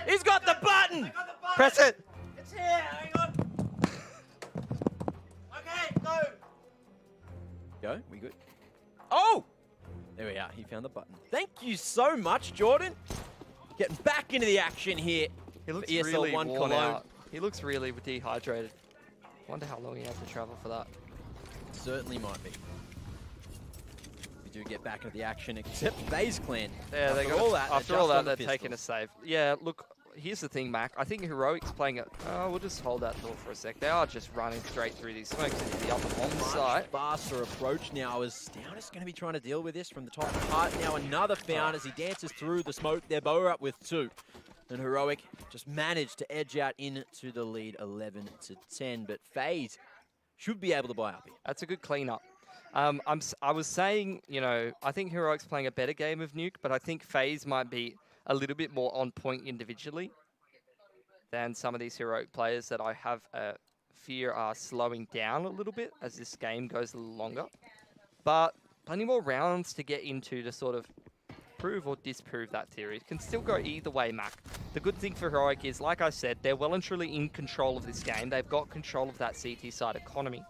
He's got the button! I got the button. Press it! It's here, hang on. Okay, go. Go, we good? Oh! There we are, he found the button. Thank you so much, Jordan. Getting back into the action here. He looks ESL really 1 worn Cologne. out. He looks really dehydrated. Wonder how long he had to travel for that. Certainly might be. We do get back into the action, except Faze clan. Yeah, they after got all that, after all that, they're they're taking a save. Yeah, look, here's the thing, Mac. I think Heroic's playing it. We'll just hold that thought for a sec. They are just running straight through these smokes into the upper bomb site. Faster approach now as Down is going to be trying to deal with this from the top part. Now another found as he dances through the smoke. They're bow up with 2. And Heroic just managed to edge out into the lead 11-10. But Faze should be able to buy up here. That's a good cleanup. I was saying, you know, I think Heroic's playing a better game of Nuke, but I think Faze might be a little bit more on point individually than some of these Heroic players that I have fear are slowing down a little bit as this game goes a little longer. But plenty more rounds to get into to sort of prove or disprove that theory. It can still go either way, Mac. The good thing for Heroic is, like I said, they're well and truly in control of this game. They've got control of that CT side economy.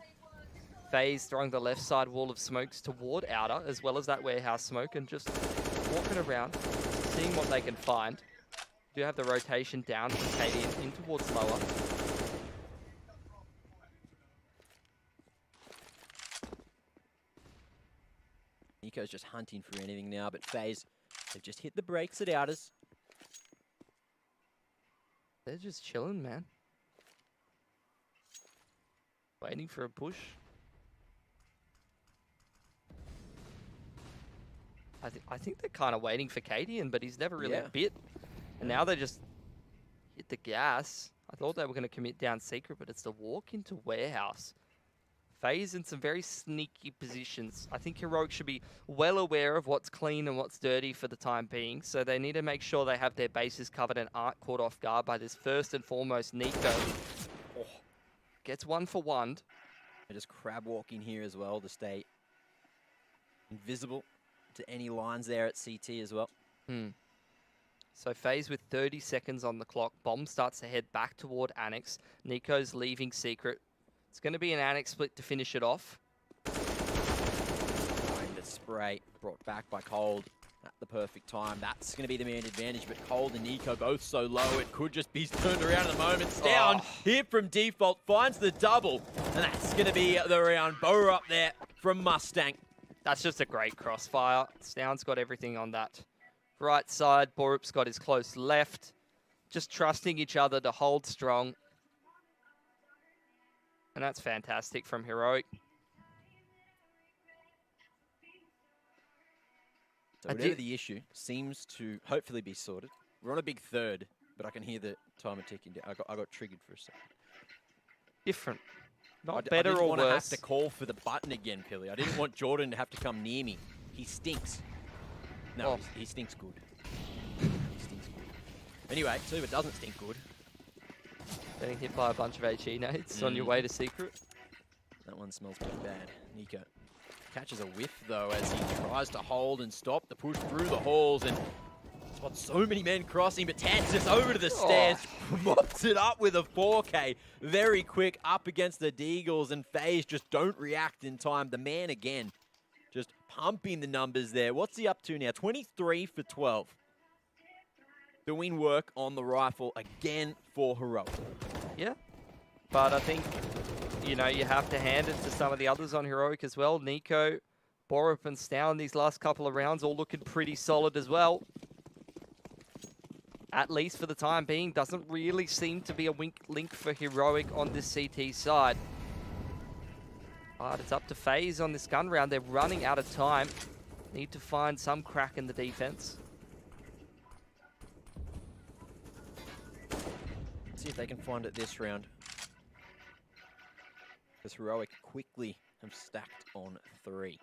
Faze throwing the left side wall of smokes toward Outer, as well as that warehouse smoke, and just walking around, seeing what they can find. Do have the rotation down from Katie in towards lower. Nico's just hunting for anything now, but Faze, they've just hit the brakes at Outers. They're just chilling, man. Waiting for a push. I think they're kind of waiting for Cadian, but he's never really bit. And now they just hit the gas. I thought they were going to commit down secret, but it's the walk into warehouse. Faze in some very sneaky positions. I think Heroic should be well aware of what's clean and what's dirty for the time being, so they need to make sure they have their bases covered and aren't caught off guard by this first and foremost Nico. Oh, gets 1 for 1. They're just crab walking here as well to stay invisible to any lines there at CT as well. So Faze with 30 seconds on the clock. Bomb starts to head back toward Annex. Nico's leaving secret. It's going to be an Annex split to finish it off. The spray brought back by Cold at the perfect time. That's going to be the man advantage, but Cold and Nico both so low, it could just be turned around at the moment. Down here from default, finds the double, and that's going to be the round. Bow up there from Mustang. That's just a great crossfire. Stown's got everything on that right side. Borup's got his close left. Just trusting each other to hold strong. And that's fantastic from Heroic. So whatever the issue seems to hopefully be sorted. We're on a big third, but I can hear the timer ticking down. I got triggered for a second. Different. Not I better didn't or want to worse. have to call for the button again, Pilly. I didn't want Jordan to have to come near me. He stinks. No, he stinks good. He stinks good. Anyway, see if it doesn't stink good. Getting hit by a bunch of HE nades on your way to secret. That one smells pretty bad. Nico catches a whiff, though, as he tries to hold and stop the push through the halls, and spots so many men crossing, but Tans just over to the stairs, mops it up with a 4K. Very quick up against the Deagles, and Faze just don't react in time. The man again, just pumping the numbers there. What's he up to now? 23 for 12. Doing work on the rifle again for Heroic. Yeah, but I think, you know, you have to hand it to some of the others on Heroic as well. Nico, Borup, and Stown, these last couple of rounds all looking pretty solid as well. At least for the time being, doesn't really seem to be a weak link for Heroic on this CT side. But it's up to Faze on this gun round. They're running out of time. Need to find some crack in the defense. See if they can find it this round. Because Heroic quickly have stacked on 3.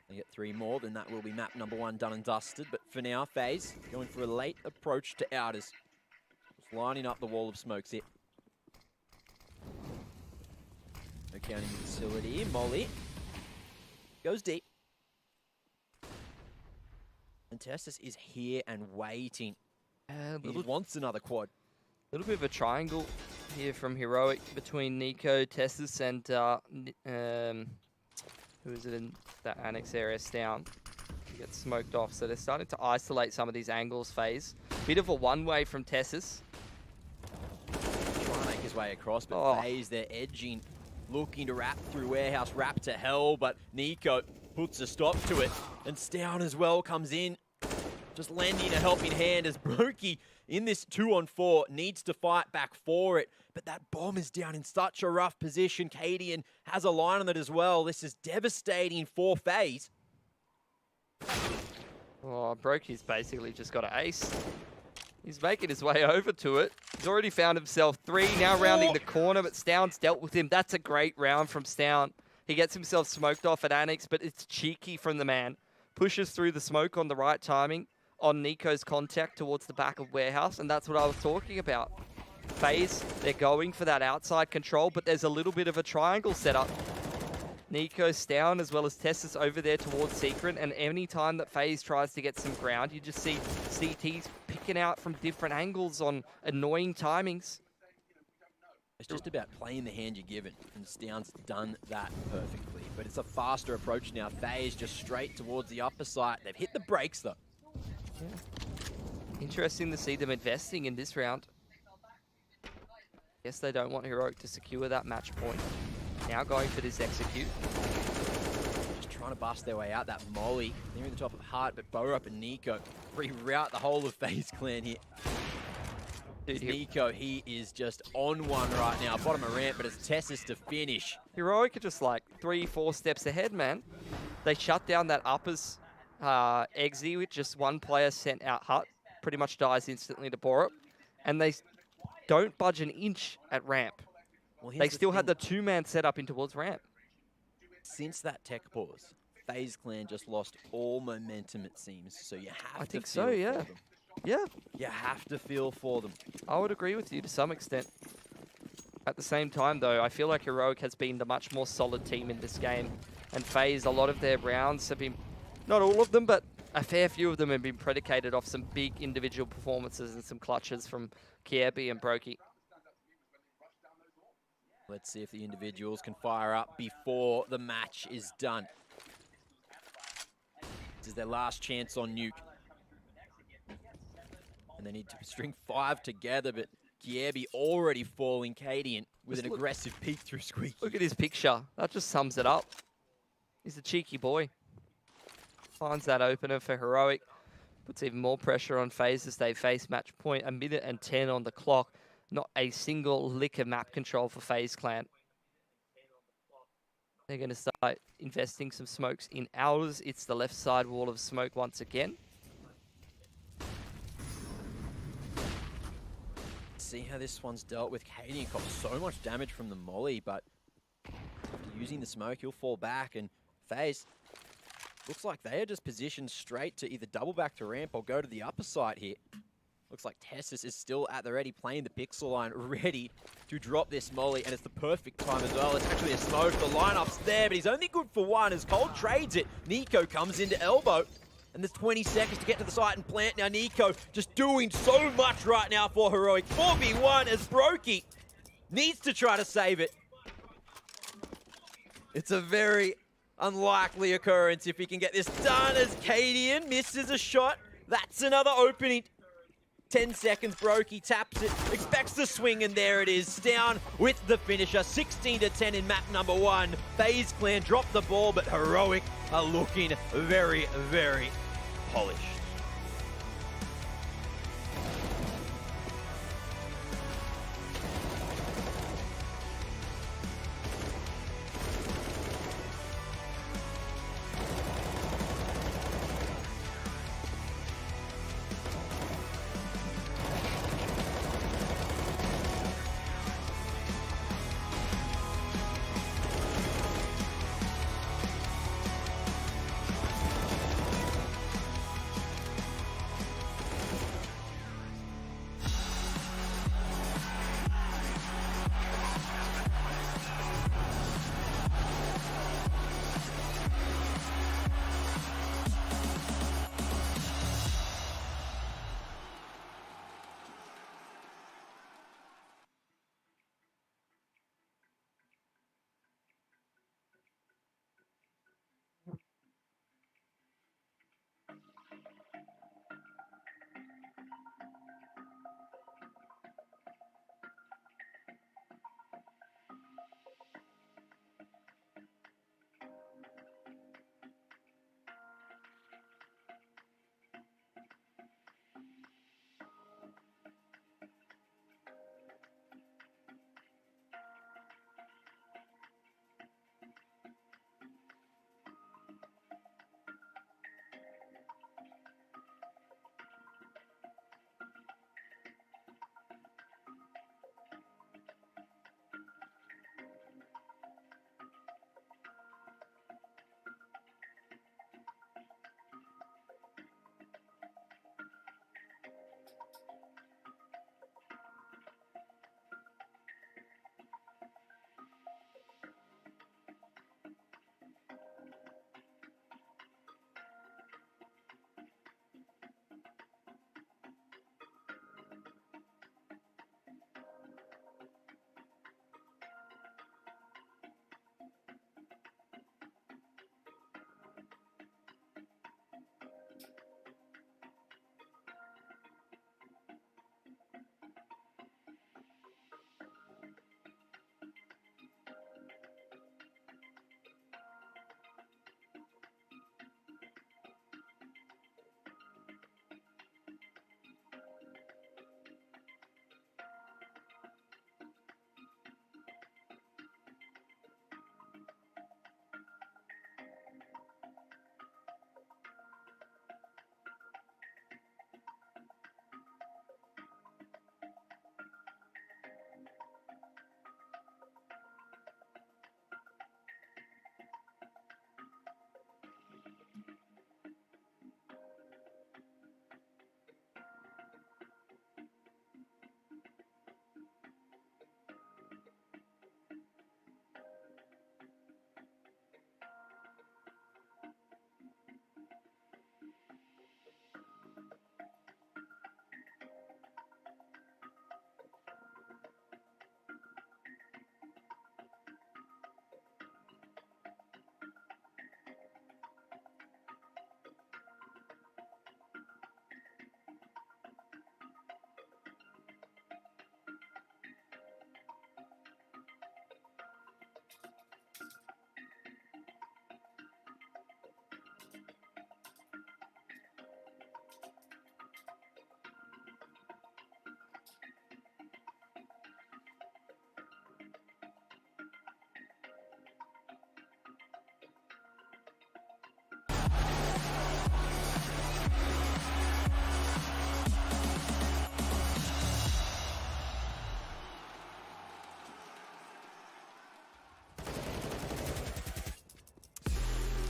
They get 3 more, then that will be map number 1 done and dusted. But for now, Faze going for a late approach to Outers. Just lining up the wall of smokes here. No counting the facility. Molly goes deep. And Testis is here and waiting. A He little wants another quad. bit of a triangle here from Heroic between Nico, Tessus, and who is it in that annex area? Down. He gets smoked off, so they're starting to isolate some of these angles. Faze. Bit of a one-way from Tessus. Trying to make his way across, but Faze, they're edging, looking to wrap through Warehouse, wrap to hell, but Nico puts a stop to it, and Stown as well comes in, just lending a helping hand as Brokey in this 2-on-4 needs to fight back for it, but that bomb is down in such a rough position. Cadian has a line on it as well. This is devastating for Faze. Oh, Brokey's basically just got an ace. He's making his way over to it. He's already found himself 3, now rounding the corner, but Stown's dealt with him. That's a great round from Stown. He gets himself smoked off at Annex, but it's cheeky from the man. Pushes through the smoke on the right timing on Nico's contact towards the back of Warehouse, and that's what I was talking about. Faze, they're going for that outside control, but there's a little bit of a triangle setup. Nico's down as well as Tessus over there towards Secret, and any time that Faze tries to get some ground, you just see CTs picking out from different angles on annoying timings. It's just about playing the hand you're given, and Stown's done that perfectly. But it's a faster approach now. Faze just straight towards the upper side. They've hit the brakes though. Yeah. Interesting to see them investing in this round. Guess they don't want Heroic to secure that match point. Now going for this execute. Just trying to bust their way out. That molly near the top of Hart, but Borup and Nico reroute the whole of Faze clan here. Dude, Nico, he is just on one right now. Bottom of ramp, but it's Tessus to finish. Heroic are just like 3-4 steps ahead, man. They shut down that uppers exi with just one player sent out Hut. Pretty much dies instantly to Borup. And they don't budge an inch at ramp. Well, they still had the 2-man set up in towards ramp. Since that tech pause, Faze clan just lost all momentum, it seems. So you have I to think feel so, yeah. for them. Yeah. You have to feel for them. I would agree with you to some extent. At the same time, though, I feel like Heroic has been the much more solid team in this game. And Faze, a lot of their rounds have been, not all of them, but a fair few of them have been predicated off some big individual performances and some clutches from Kiebi and Brokey. Let's see if the individuals can fire up before the match is done. This is their last chance on Nuke. And they need to string 5 together, but Kiebi already falling Cadian with an aggressive peek through Squeaky. Look at his picture. That just sums it up. He's a cheeky boy. Finds that opener for Heroic. Puts even more pressure on Faze as they face match point. 1 minute and 10 on the clock. Not a single lick of map control for Faze clan. They're going to start investing some smokes in ours. It's the left side wall of smoke once again. See how this one's dealt with. Cadian got so much damage from the molly, but after using the smoke, he'll fall back, and Faze looks like they are just positioned straight to either double back to ramp or go to the upper side here. Looks like Tessus is still at the ready, playing the pixel line, ready to drop this molly, and it's the perfect time as well. It's actually a smoke. The lineup's there, but he's only good for one as Cold trades it. Nico comes into elbow, and there's 20 seconds to get to the site and plant. Now Nico just doing so much right now for Heroic. 4v1 as Brokey needs to try to save it. It's a very unlikely occurrence if he can get this done as Cadian misses a shot. That's another opening. 10 seconds, Brokey taps it, expects the swing, and there it is. Down with the finisher, 16-10 in map number 1. Faze clan dropped the ball, but Heroic are looking very, very polished.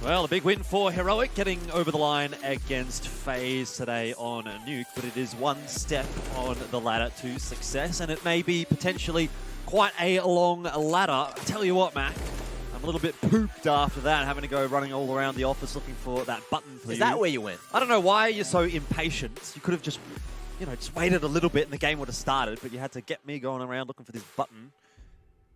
Well, a big win for Heroic, getting over the line against Faze today on Nuke, but it is one step on the ladder to success, and it may be potentially quite a long ladder. I tell you what, Mac, I'm a little bit pooped after that, having to go running all around the office looking for that button for you. Is that where you went? I don't know why you're so impatient. You could have just, just waited a little bit and the game would have started, but you had to get me going around looking for this button.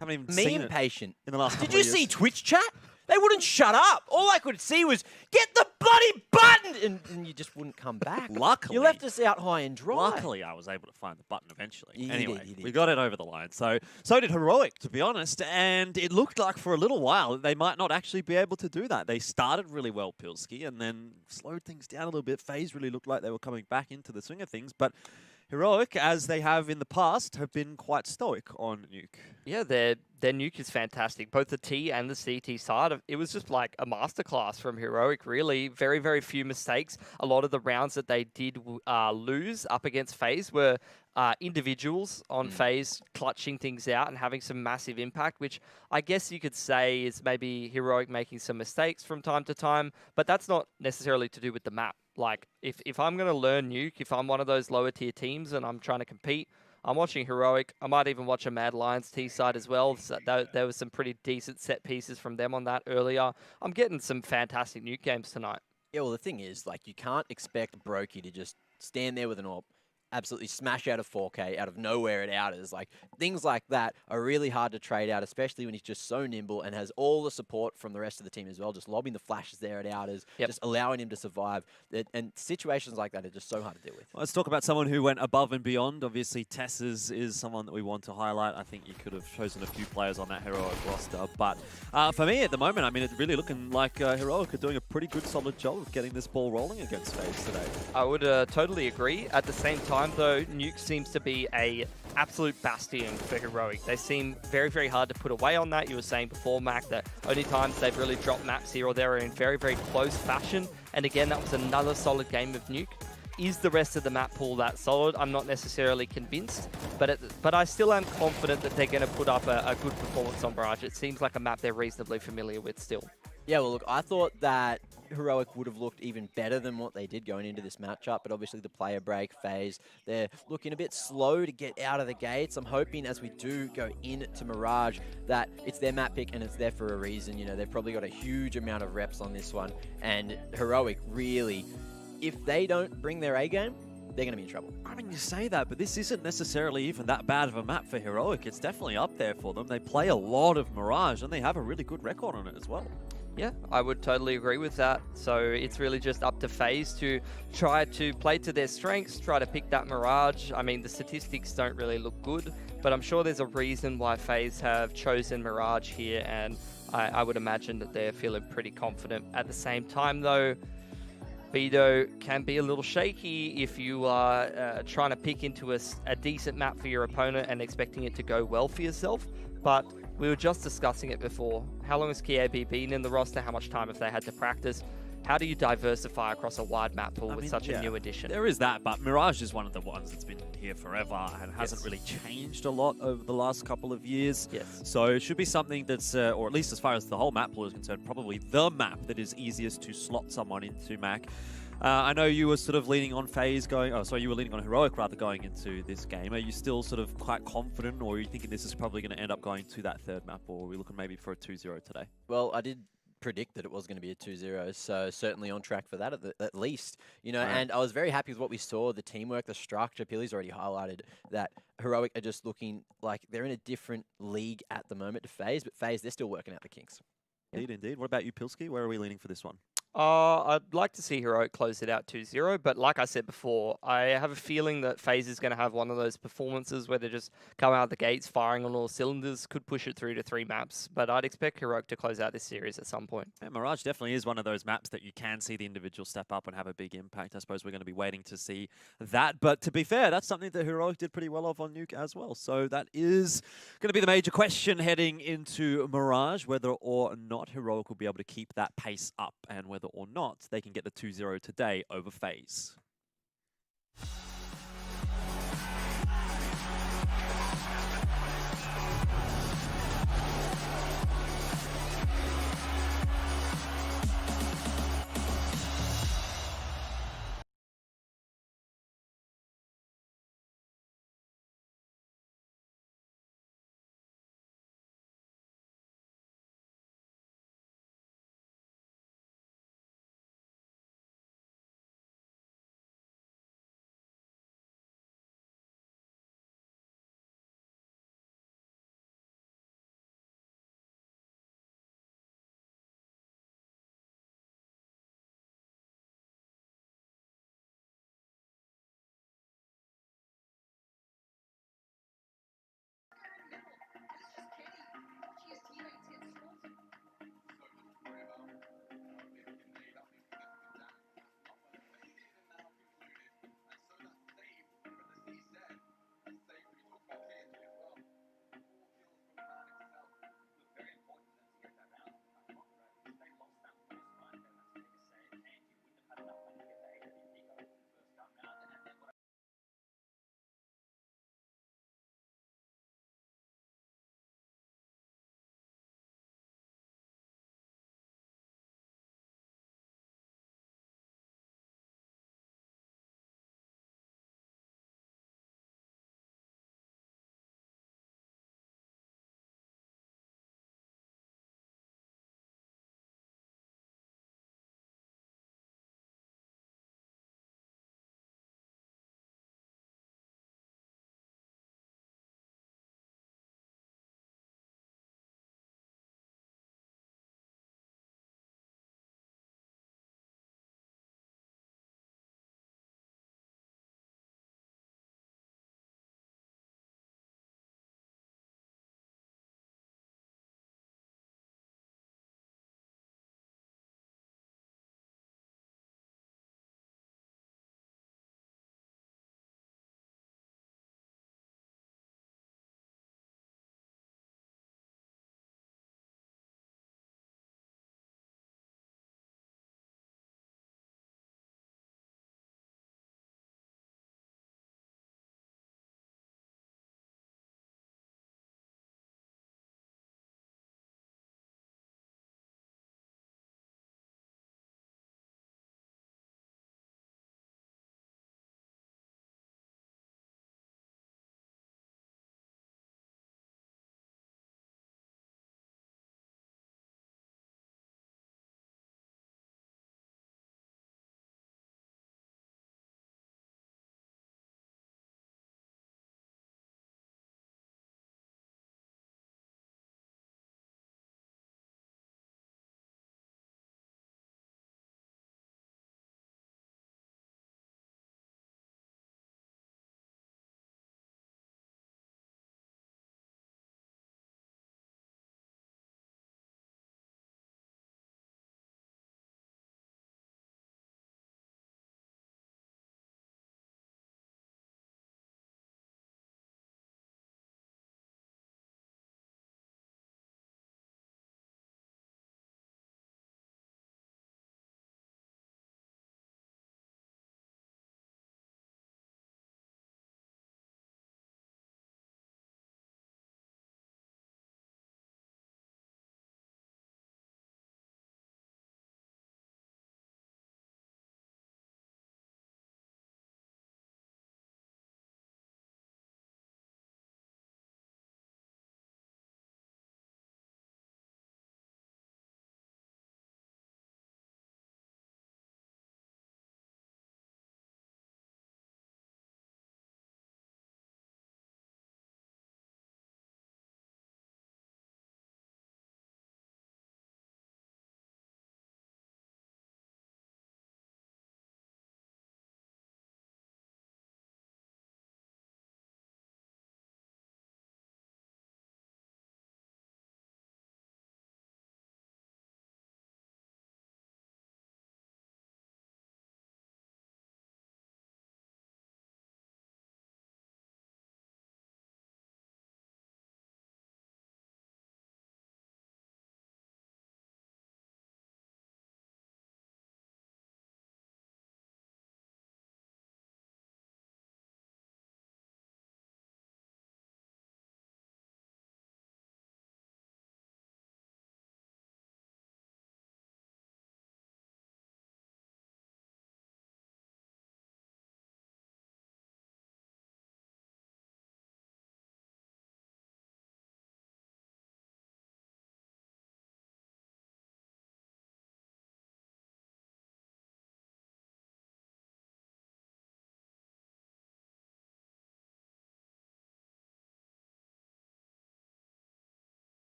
Haven't even seen impatient it in the last couple Did you of years. see Twitch chat? They wouldn't shut up. All I could see was, get the bloody button! And you just wouldn't come back. Luckily. You left us out high and dry. Luckily, I was able to find the button eventually. You Anyway, did. we got it over the line. So did Heroic, to be honest. And it looked like for a little while that they might not actually be able to do that. They started really well, Pilski, and then slowed things down a little bit. Faze really looked like they were coming back into the swing of things. But Heroic, as they have in the past, have been quite stoic on Nuke. Yeah, their Nuke is fantastic. Both the T and the CT side, it was just like a masterclass from Heroic, really. Very, very few mistakes. A lot of the rounds that they did lose up against Faze were individuals on Faze clutching things out and having some massive impact, which I guess you could say is maybe Heroic making some mistakes from time to time, but that's not necessarily to do with the map. Like, if I'm going to learn Nuke, if I'm one of those lower tier teams and I'm trying to compete, I'm watching Heroic. I might even watch a Mad Lions T side as well. So there was some pretty decent set pieces from them on that earlier. I'm getting some fantastic Nuke games tonight. Yeah, well, the thing is, like, you can't expect Brokey to just stand there with an AWP, absolutely smash out of 4K out of nowhere at outers. Like, things like that are really hard to trade out, especially when he's just so nimble and has all the support from the rest of the team as well, just lobbing the flashes there at outers, just allowing him to survive. And situations like that are just so hard to deal with. Well, let's talk about someone who went above and beyond. Obviously, Tess is someone that we want to highlight. I think you could have chosen a few players on that Heroic roster. But for me at the moment, I mean, it's really looking like Heroic are doing a pretty good, solid job of getting this ball rolling against Faze today. I would totally agree. At the same time, though, Nuke seems to be a absolute bastion for Heroic. They seem very, very hard to put away on that. You were saying before, Mac, that only times they've really dropped maps here or there are in very, very close fashion. And again, that was another solid game of Nuke. Is the rest of the map pool that solid? I'm not necessarily convinced, but I still am confident that they're going to put up a good performance on Mirage. It seems like a map they're reasonably familiar with still. Yeah, well, look, I thought that Heroic would have looked even better than what they did going into this matchup, but obviously the player break phase, they're looking a bit slow to get out of the gates. I'm hoping as we do go into Mirage that it's their map pick and it's there for a reason. You know, they've probably got a huge amount of reps on this one, and Heroic really, if they don't bring their A game, they're going to be in trouble. I mean, you say that, but this isn't necessarily even that bad of a map for Heroic. It's definitely up there for them. They play a lot of Mirage, and they have a really good record on it as well. Yeah, I would totally agree with that. So it's really just up to Faze to try to play to their strengths, try to pick that Mirage. I mean, the statistics don't really look good, but I'm sure there's a reason why Faze have chosen Mirage here, and I would imagine that they're feeling pretty confident. At the same time, though, Vito can be a little shaky if you are trying to pick into a decent map for your opponent and expecting it to go well for yourself. But we were just discussing it before. How long has KAB been in the roster? How much time have they had to practice? How do you diversify across a wide map pool with such a new addition? There is that, but Mirage is one of the ones that's been here forever and hasn't really changed a lot over the last couple of years. Yes. So it should be something that's, or at least as far as the whole map pool is concerned, probably the map that is easiest to slot someone into, Mac. I know you were sort of leaning on Faze you were leaning on Heroic rather going into this game. Are you still sort of quite confident, or are you thinking this is probably going to end up going to that third map, or are we looking maybe for a 2-0 today? Well, I did predict that it was going to be a 2-0, so certainly on track for that at least. You know, and I was very happy with what we saw, the teamwork, the structure. Pilly's already highlighted that Heroic are just looking like they're in a different league at the moment to Faze, but Faze, they're still working out the kinks. Indeed. What about you, Pilski? Where are we leaning for this one? I'd like to see Heroic close it out 2-0, but like I said before, I have a feeling that FaZe is going to have one of those performances where they just come out the gates firing on all cylinders, could push it through to 3 maps, but I'd expect Heroic to close out this series at some point. Yeah, Mirage definitely is one of those maps that you can see the individual step up and have a big impact. I suppose we're going to be waiting to see that, but to be fair, that's something that Heroic did pretty well of on Nuke as well, so that is going to be the major question heading into Mirage, whether or not Heroic will be able to keep that pace up and whether or not they can get the 2-0 today over FaZe.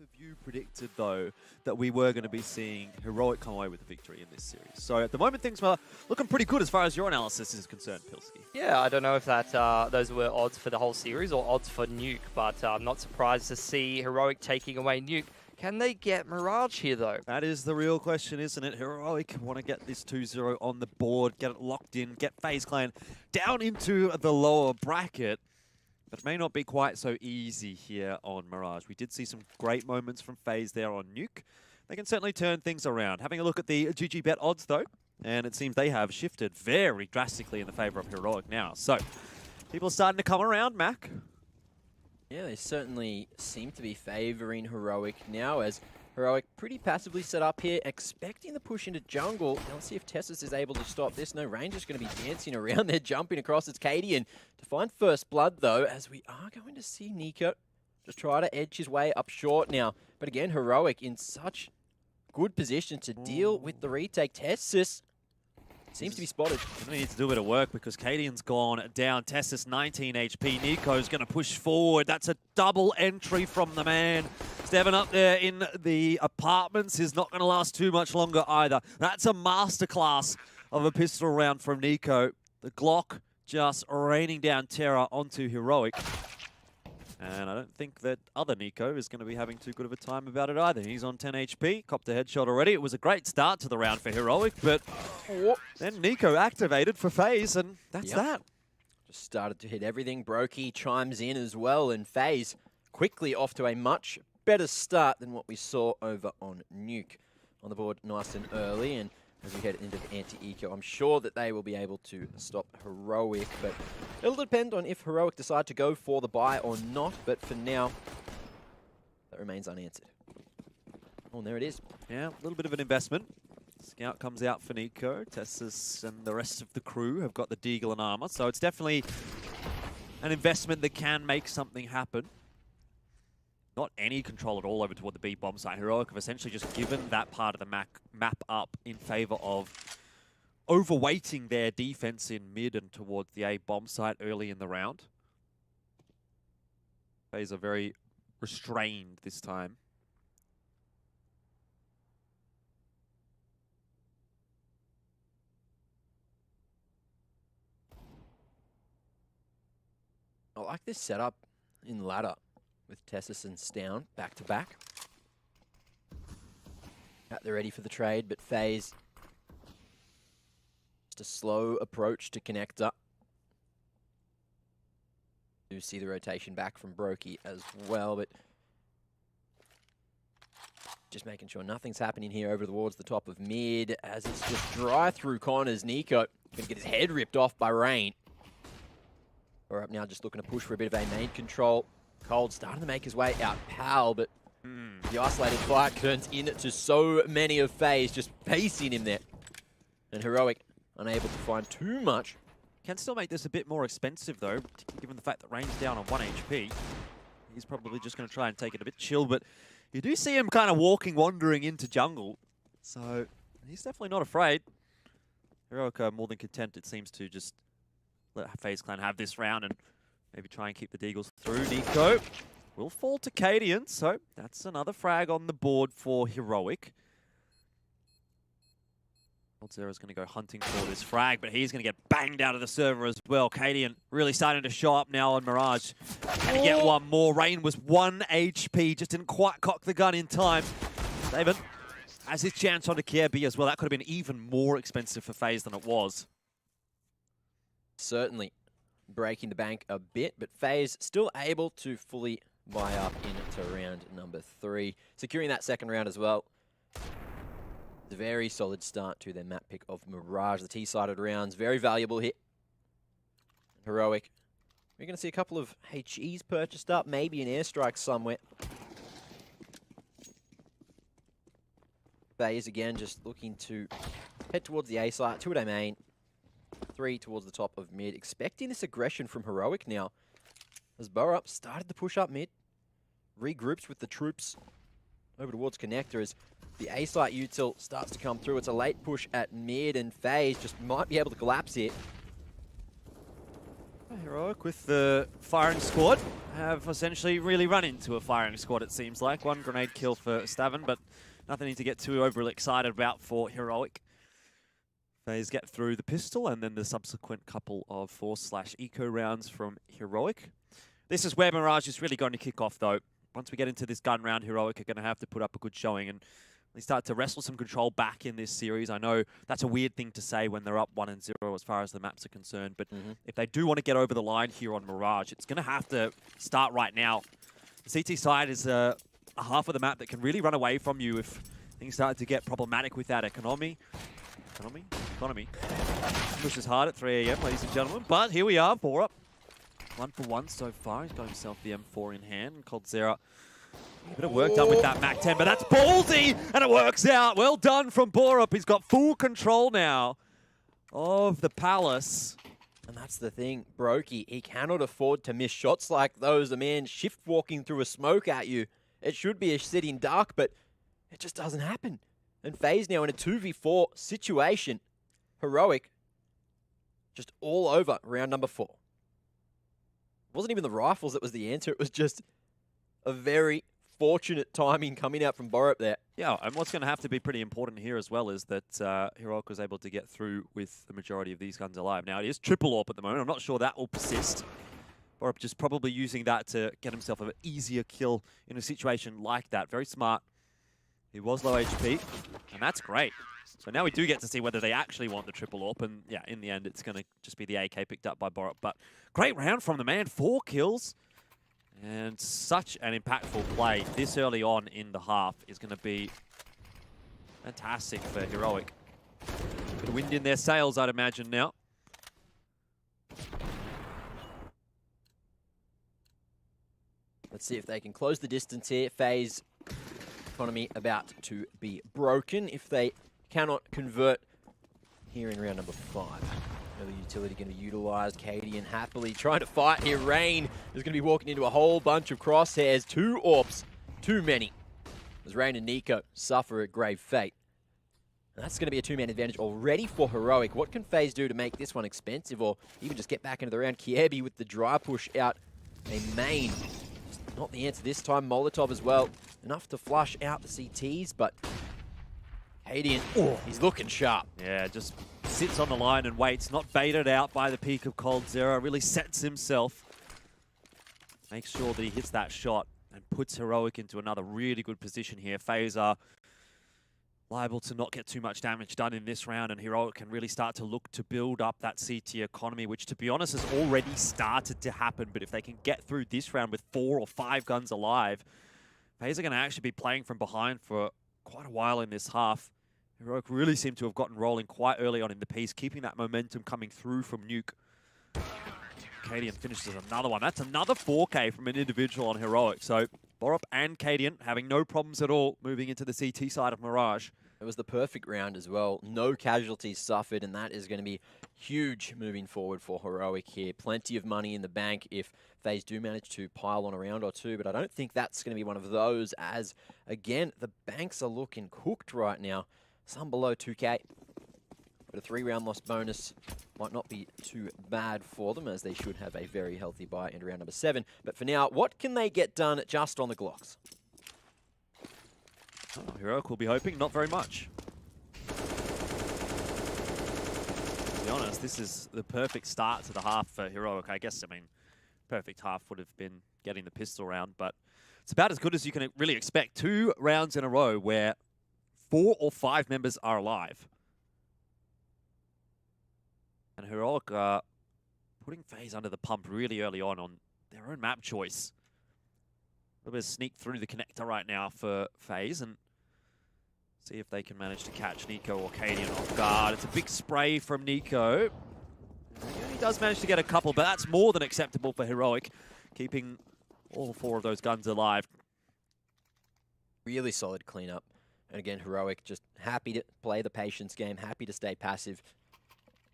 of you predicted, though, that we were going to be seeing Heroic come away with the victory in this series. So at the moment, things are looking pretty good as far as your analysis is concerned, Pilsky. Yeah, I don't know if that those were odds for the whole series or odds for Nuke, but I'm not surprised to see Heroic taking away Nuke. Can they get Mirage here, though? That is the real question, isn't it? Heroic want to get this 2-0 on the board, get it locked in, get FaZe Clan down into the lower bracket. But it may not be quite so easy here on Mirage. We did see some great moments from FaZe there on Nuke. They can certainly turn things around. Having a look at the GG bet odds, though, and it seems they have shifted very drastically in the favor of Heroic now. So, people are starting to come around, Mac. Yeah, they certainly seem to be favoring Heroic now, as Heroic pretty passively set up here, expecting the push into jungle. Now let's see if Tessus is able to stop this. No, Ranger's going to be dancing around there, jumping across. It's Cadian to find first blood, though, as we are going to see Nico just try to edge his way up short now. But again, Heroic in such good position to deal with the retake. Tessus seems to be spotted. He needs to do a bit of work because Cadian's gone down. Tessus 19 HP. Nico's going to push forward. That's a double entry from the man. Steven up there in the apartments is not going to last too much longer either. That's a masterclass of a pistol round from Nico. The Glock just raining down terror onto Heroic. And I don't think that other Nico is going to be having too good of a time about it either. He's on 10 HP, copped a headshot already. It was a great start to the round for Heroic, but then Nico activated for FaZe, and that's that. Just started to hit everything. Brokey chimes in as well, and FaZe quickly off to a much better start than what we saw over on Nuke. On the board nice and early, and as we head into the anti-eco, I'm sure that they will be able to stop Heroic, but it'll depend on if Heroic decide to go for the buy or not, but for now, that remains unanswered. Oh, and there it is. Yeah, a little bit of an investment. Scout comes out for Nico. Tessus and the rest of the crew have got the Deagle and armor, so it's definitely an investment that can make something happen. Not any control at all over toward the B bomb site. Heroic have essentially just given that part of the map up in favor of overweighting their defense in mid and towards the A bomb site early in the round. FaZe are very restrained this time. I like this setup in ladder with Tessus and Stown back to back. They're ready for the trade, but FaZe just a slow approach to connector. Do see the rotation back from Brokey as well, but just making sure nothing's happening here over towards the top of mid, as it's just dry through corners. Nico gonna get his head ripped off by Rain. We're up now, just looking to push for a bit of a main control. Cold starting to make his way out Pal, but the isolated fire turns into so many of FaZe just facing him there. And Heroic unable to find too much. Can still make this a bit more expensive, though, given the fact that Rain's down on 1 HP. He's probably just going to try and take it a bit chill, but you do see him kind of wandering into jungle. So he's definitely not afraid. Heroic are more than content, it seems, to just let FaZe Clan have this round and maybe try and keep the Deagles through. Nico will fall to Cadian, so that's another frag on the board for Heroic. Zera's going to go hunting for this frag, but he's going to get banged out of the server as well. Cadian really starting to show up now on Mirage. Can he get one more? Rain was 1 HP, just didn't quite cock the gun in time. David has his chance onto KRB as well. That could have been even more expensive for FaZe than it was. Certainly breaking the bank a bit, but FaZe still able to fully buy up into round number 3. Securing that second round as well. It's a very solid start to their map pick of Mirage. The T-sided rounds, very valuable hit. Heroic. We're going to see a couple of HEs purchased up, maybe an airstrike somewhere. FaZe again just looking to head towards the A site, 2 at A main. 3 towards the top of mid. Expecting this aggression from Heroic now. As Borup started to push up mid. Regroups with the troops over towards connector as the A site util starts to come through. It's a late push at mid, and FaZe just might be able to collapse it. Heroic with the firing squad have essentially really run into a firing squad, it seems like. One grenade kill for Stavin, but nothing to get too overly excited about for Heroic. Faze get through the pistol and then the subsequent couple of Force/Eco rounds from Heroic. This is where Mirage is really going to kick off, though. Once we get into this gun round, Heroic are going to have to put up a good showing and they start to wrestle some control back in this series. I know that's a weird thing to say when they're up 1-0 as far as the maps are concerned, but if they do want to get over the line here on Mirage, it's going to have to start right now. The CT side is a half of the map that can really run away from you if things start to get problematic with that economy. Pushes hard at 3 AM, ladies and gentlemen, but here we are, 4 up. 1 for 1 so far. He's got himself the M4 in hand, and coldzera. A bit of work done with that Mac 10, but that's ballsy, and it works out. Well done from Borup. He's got full control now of the Palace. And that's the thing, Brokey, he cannot afford to miss shots like those. A man shift walking through a smoke at you. It should be a sitting duck, but it just doesn't happen. And Faze now in a 2v4 situation. Heroic just all over round number 4. It wasn't even the rifles that was the answer. It was just a very fortunate timing coming out from Borup there. Yeah, and what's going to have to be pretty important here as well is that Heroic was able to get through with the majority of these guns alive. Now, it is triple AWP at the moment. I'm not sure that will persist. Borup just probably using that to get himself an easier kill in a situation like that. Very smart. He was low HP, and that's great. So now we do get to see whether they actually want the triple AWP, and yeah, in the end, it's going to just be the AK picked up by Borup. But great round from the man, 4 kills. And such an impactful play this early on in the half is going to be fantastic for Heroic. Bit of wind in their sails, I'd imagine now. Let's see if they can close the distance here. Faze economy about to be broken if they cannot convert here in round number 5. Early utility going to be utilised. Cadian happily trying to fight here. Rain is going to be walking into a whole bunch of crosshairs. 2 AWPs, too many. As Rain and Nico suffer a grave fate. And that's going to be a 2-man advantage already for Heroic. What can FaZe do to make this one expensive or even just get back into the round? Kiebi with the dry push out a main. Not the answer this time. Molotov as well. Enough to flush out the CTs, but Cadian, he's looking sharp. Yeah, just sits on the line and waits, not baited out by the peak of coldzera, really sets himself. Makes sure that he hits that shot and puts Heroic into another really good position here. FaZe are liable to not get too much damage done in this round, and Heroic can really start to look to build up that CT economy, which to be honest has already started to happen. But if they can get through this round with 4 or 5 guns alive, FaZe are going to actually be playing from behind for quite a while in this half. Heroic really seem to have gotten rolling quite early on in the piece, keeping that momentum coming through from Nuke. Cadian finishes another one. That's another 4K from an individual on Heroic. So Borup and Cadian having no problems at all moving into the CT side of Mirage. It was the perfect round as well. No casualties suffered, and that is going to be huge moving forward for Heroic here. Plenty of money in the bank if FaZe do manage to pile on a round or 2, but I don't think that's going to be one of those as, again, the banks are looking cooked right now. Some below 2K. But a 3-round loss bonus might not be too bad for them, as they should have a very healthy buy in round number 7. But for now, what can they get done just on the Glocks? Oh, Heroic will be hoping not very much. To be honest, this is the perfect start to the half for Heroic. I guess, perfect half would have been getting the pistol round, but it's about as good as you can really expect. 2 rounds in a row where 4 or 5 members are alive. And Heroic are putting FaZe under the pump really early on their own map choice. A little bit of sneak through the connector right now for FaZe and see if they can manage to catch Nico or Cadian off guard. It's a big spray from Nico. Yeah, he does manage to get a couple, but that's more than acceptable for Heroic, keeping all 4 of those guns alive. Really solid cleanup. And again, Heroic just happy to play the patience game, happy to stay passive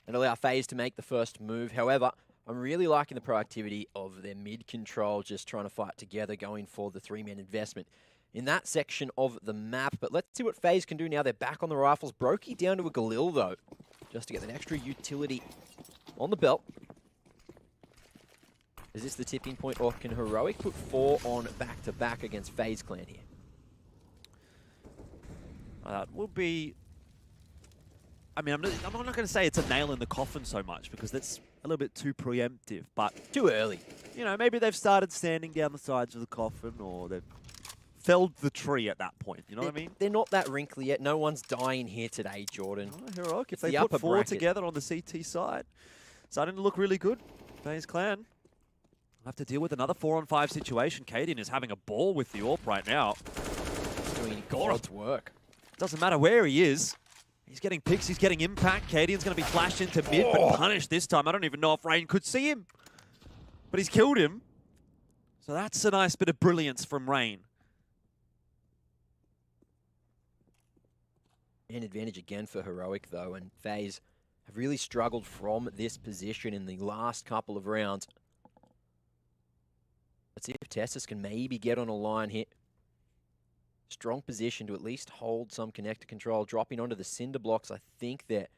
and allow FaZe to make the first move. However, I'm really liking the proactivity of their mid control, just trying to fight together, going for the 3-man investment in that section of the map. But let's see what FaZe can do now. They're back on the rifles. Brokey down to a Galil, though, just to get an extra utility on the belt. Is this the tipping point, or can Heroic put 4 on back-to-back against FaZe Clan here? Will be... I mean, I'm not going to say it's a nail in the coffin so much, because that's a little bit too preemptive, but... Too early. You know, maybe they've started standing down the sides of the coffin, or they've felled the tree at that point, you know what I mean? They're not that wrinkly yet. No one's dying here today, Jordan. Oh, Heroic, if It's they the put upper 4 bracket. together on the CT side, starting to look really good. FaZe Clan have to deal with another 4-on-5 situation. Cadian is having a ball with the AWP right now. He's doing God's work. Doesn't matter where he is. He's getting picks, he's getting impact. Cadian's going to be flashed into mid, but punished this time. I don't even know if Rain could see him. But he's killed him. So that's a nice bit of brilliance from Rain. An advantage again for Heroic, though, and FaZe have really struggled from this position in the last couple of rounds. Let's see if Tessus can maybe get on a line here. Strong position to at least hold some connector control. Dropping onto the cinder blocks, I think that,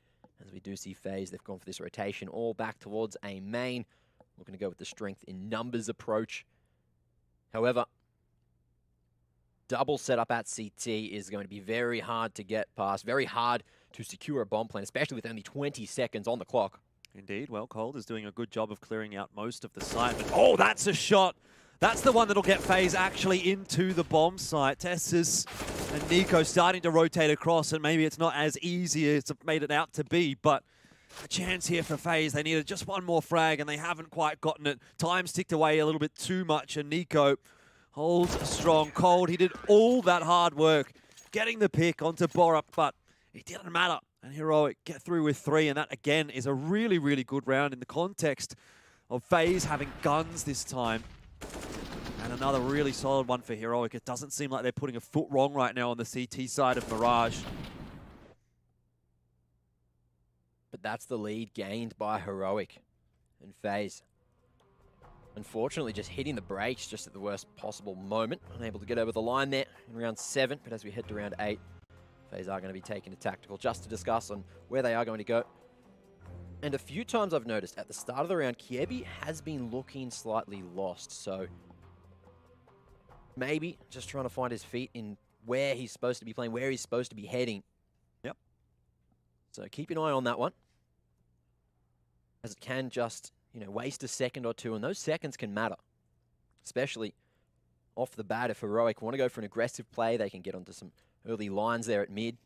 as we do see FaZe, they've gone for this rotation all back towards a main. Looking to go with the strength in numbers approach. However, double setup at CT is going to be very hard to get past, very hard to secure a bomb plan, especially with only 20 seconds on the clock. Indeed, well, Cold is doing a good job of clearing out most of the site. But, oh, that's a shot. That's the one that'll get FaZe actually into the bomb site. Tessus and Nico starting to rotate across, and maybe it's not as easy as it's made it out to be, but a chance here for FaZe. They needed just one more frag, and they haven't quite gotten it. Time's ticked away a little bit too much, and Nico holds strong. Cold, he did all that hard work, getting the pick onto Borup, but it didn't matter. And Heroic get through with 3, and that, again, is a really, really good round in the context of FaZe having guns this time. And another really solid one for Heroic. It doesn't seem like they're putting a foot wrong right now on the CT side of Mirage. But that's the lead gained by Heroic and FaZe. Unfortunately, just hitting the brakes just at the worst possible moment. Unable to get over the line there in round 7. But as we head to round 8, FaZe are going to be taking a tactical just to discuss on where they are going to go. And a few times I've noticed at the start of the round, Kiebi has been looking slightly lost. So maybe just trying to find his feet in where he's supposed to be playing, where he's supposed to be heading. Yep. So keep an eye on that one, as it can just, you know, waste a second or two, and those seconds can matter, especially off the bat. If Heroic want to go for an aggressive play, they can get onto some early lines there at mid.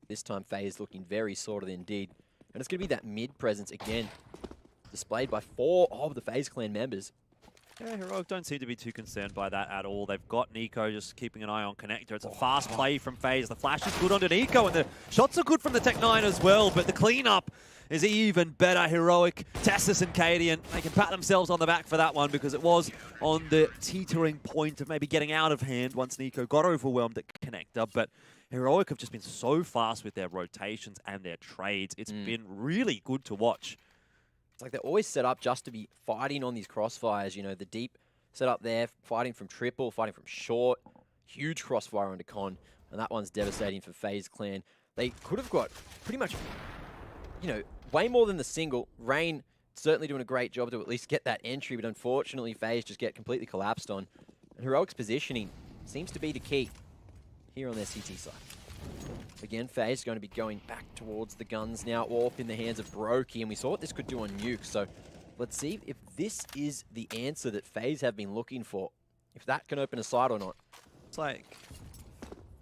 This time, FaZe looking very sorted indeed. And it's going to be that mid presence again, displayed by 4 of the FaZe Clan members. Yeah, Heroic don't seem to be too concerned by that at all. They've got Nico just keeping an eye on connector. It's a fast play from FaZe. The flash is good onto Nico, and the shots are good from the Tech-9 as well, but the cleanup is even better. Heroic, Tessus and Cadian, they can pat themselves on the back for that one, because it was on the teetering point of maybe getting out of hand once Nico got overwhelmed at connector. But Heroic have just been so fast with their rotations and their trades. It's been really good to watch. It's like they're always set up just to be fighting on these crossfires. You know, the deep set up there, fighting from triple, fighting from short. Huge crossfire onto Con, and that one's devastating for FaZe Clan. They could have got pretty much, you know, way more than the single. Rain certainly doing a great job to at least get that entry, but unfortunately FaZe just get completely collapsed on. And Heroic's positioning seems to be the key here on their CT side. Again, FaZe going to be going back towards the guns now, AWP in the hands of Brokey, and we saw what this could do on Nuke. So let's see if this is the answer that FaZe have been looking for, if that can open a side or not. It's like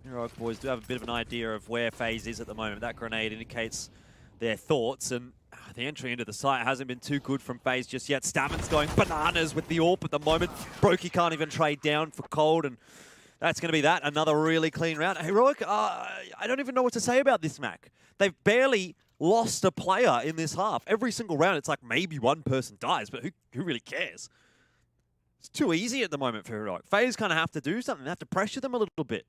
Heroic boys do have a bit of an idea of where FaZe is at the moment. That grenade indicates their thoughts, and the entry into the site hasn't been too good from FaZe just yet. Stamin's going bananas with the AWP at the moment. Brokey can't even trade down for Cold, and that's going to be that. Another really clean round. Heroic, I don't even know what to say about this, Mac. They've barely lost a player in this half. Every single round, it's like maybe one person dies, but who really cares? It's too easy at the moment for Heroic. FaZe kind of have to do something. They have to pressure them a little bit.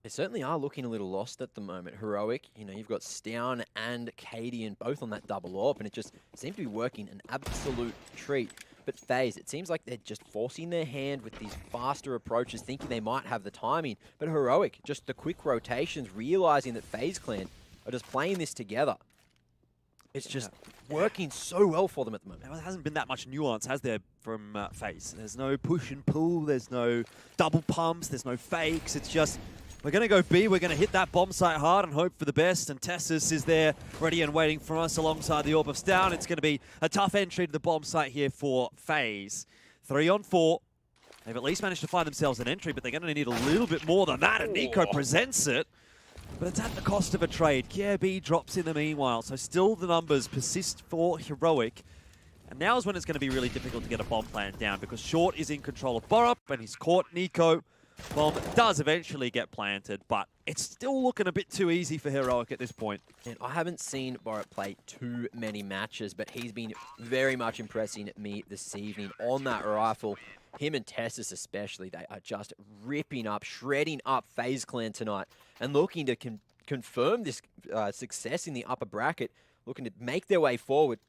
They certainly are looking a little lost at the moment. Heroic, you know, you've got Stown and Cadian both on that double AWP, and it just seems to be working an absolute treat. But FaZe, it seems like they're just forcing their hand with these faster approaches, thinking they might have the timing. But Heroic, just the quick rotations, realizing that FaZe Clan are just playing this together. It's just working so well for them at the moment. There hasn't been that much nuance, has there, from Faze? There's no push and pull, there's no double pumps, there's no fakes. It's just, we're going to go B, we're going to hit that bomb site hard and hope for the best. And Tessus is there, ready and waiting for us alongside the Orb of Down. It's going to be a tough entry to the bomb site here for Faze. 3 on 4. They've at least managed to find themselves an entry, but they're going to need a little bit more than that. And Nico presents it. But it's at the cost of a trade. KRB drops in the meanwhile, so still the numbers persist for Heroic. And now is when it's going to be really difficult to get a bomb plan down, because Short is in control of Borup, and he's caught Nico. Bomb does eventually get planted, but it's still looking a bit too easy for Heroic at this point. And I haven't seen Borup play too many matches, but he's been very much impressing me this evening on that rifle. Him and Tessus especially, they are just ripping up, shredding up FaZe Clan tonight and looking to confirm this success in the upper bracket, looking to make their way forward.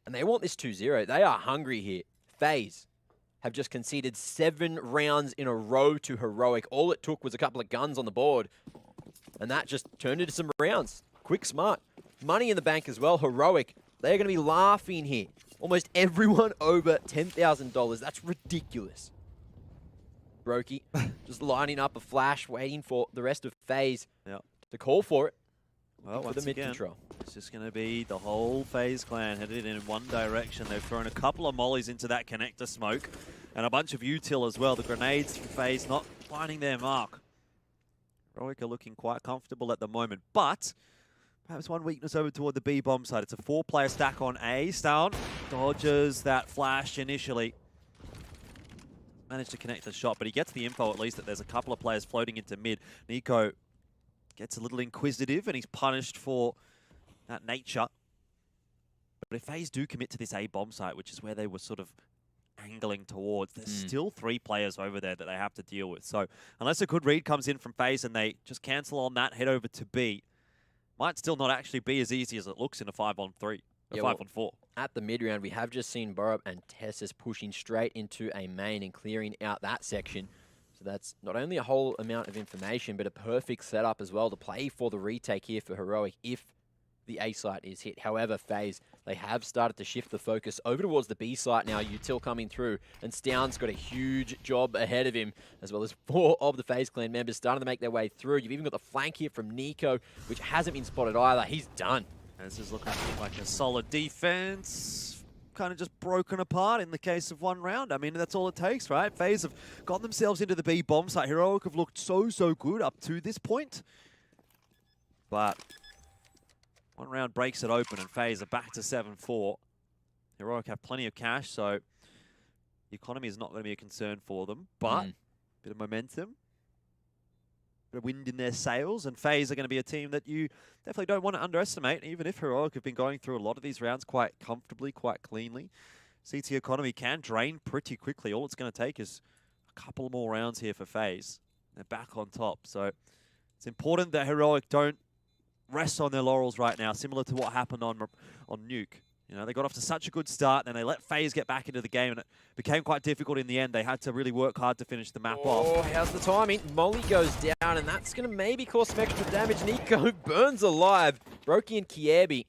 And they want this 2-0. They are hungry here. FaZe have just conceded 7 rounds in a row to Heroic. All it took was a couple of guns on the board, and that just turned into some rounds. Quick, smart. Money in the bank as well. Heroic, they're going to be laughing here. Almost everyone over $10,000. That's ridiculous. Brokey just lining up a flash, waiting for the rest of FaZe to call for it. Well, for the mid control. It's just going to be the whole FaZe clan headed in one direction. They've thrown a couple of mollies into that connector smoke and a bunch of util as well. The grenades from FaZe not finding their mark. Heroic are looking quite comfortable at the moment, but perhaps one weakness over toward the B bomb side. It's a 4-player stack on A. Stown dodges that flash initially. Managed to connect the shot, but he gets the info at least that there's a couple of players floating into mid. Nico gets a little inquisitive and he's punished for that nature. But if FaZe do commit to this A bomb site, which is where they were sort of angling towards, there's still 3 players over there that they have to deal with. So unless a good read comes in from FaZe and they just cancel on that, head over to B, might still not actually be as easy as it looks in a 5-on-3, a 5-on-4. At the mid-round, we have just seen Borup and Tessus pushing straight into a main and clearing out that section. So that's not only a whole amount of information, but a perfect setup as well to play for the retake here for Heroic if the A site is hit. However, FaZe, they have started to shift the focus over towards the B site now. Util coming through, and Stown's got a huge job ahead of him, as well as 4 of the FaZe Clan members starting to make their way through. You've even got the flank here from Nico, which hasn't been spotted either. He's done. This is looking like a solid defense. Kind of just broken apart in the case of one round. I mean, that's all it takes, right? FaZe have got themselves into the B bomb site. Heroic have looked so good up to this point. But one round breaks it open and FaZe are back to 7-4. Heroic have plenty of cash, so the economy is not going to be a concern for them. But bit of momentum, bit of wind in their sails, and FaZe are going to be a team that you definitely don't want to underestimate, even if Heroic have been going through a lot of these rounds quite comfortably, quite cleanly. CT economy can drain pretty quickly. All it's going to take is a couple more rounds here for FaZe. They're back on top, so it's important that Heroic don't rest on their laurels right now, similar to what happened on Nuke. You know, they got off to such a good start, then they let FaZe get back into the game, and it became quite difficult in the end. They had to really work hard to finish the map off. Oh, how's the timing? Molly goes down, and that's going to maybe cause some extra damage. Nico burns alive. Brokey and Kierby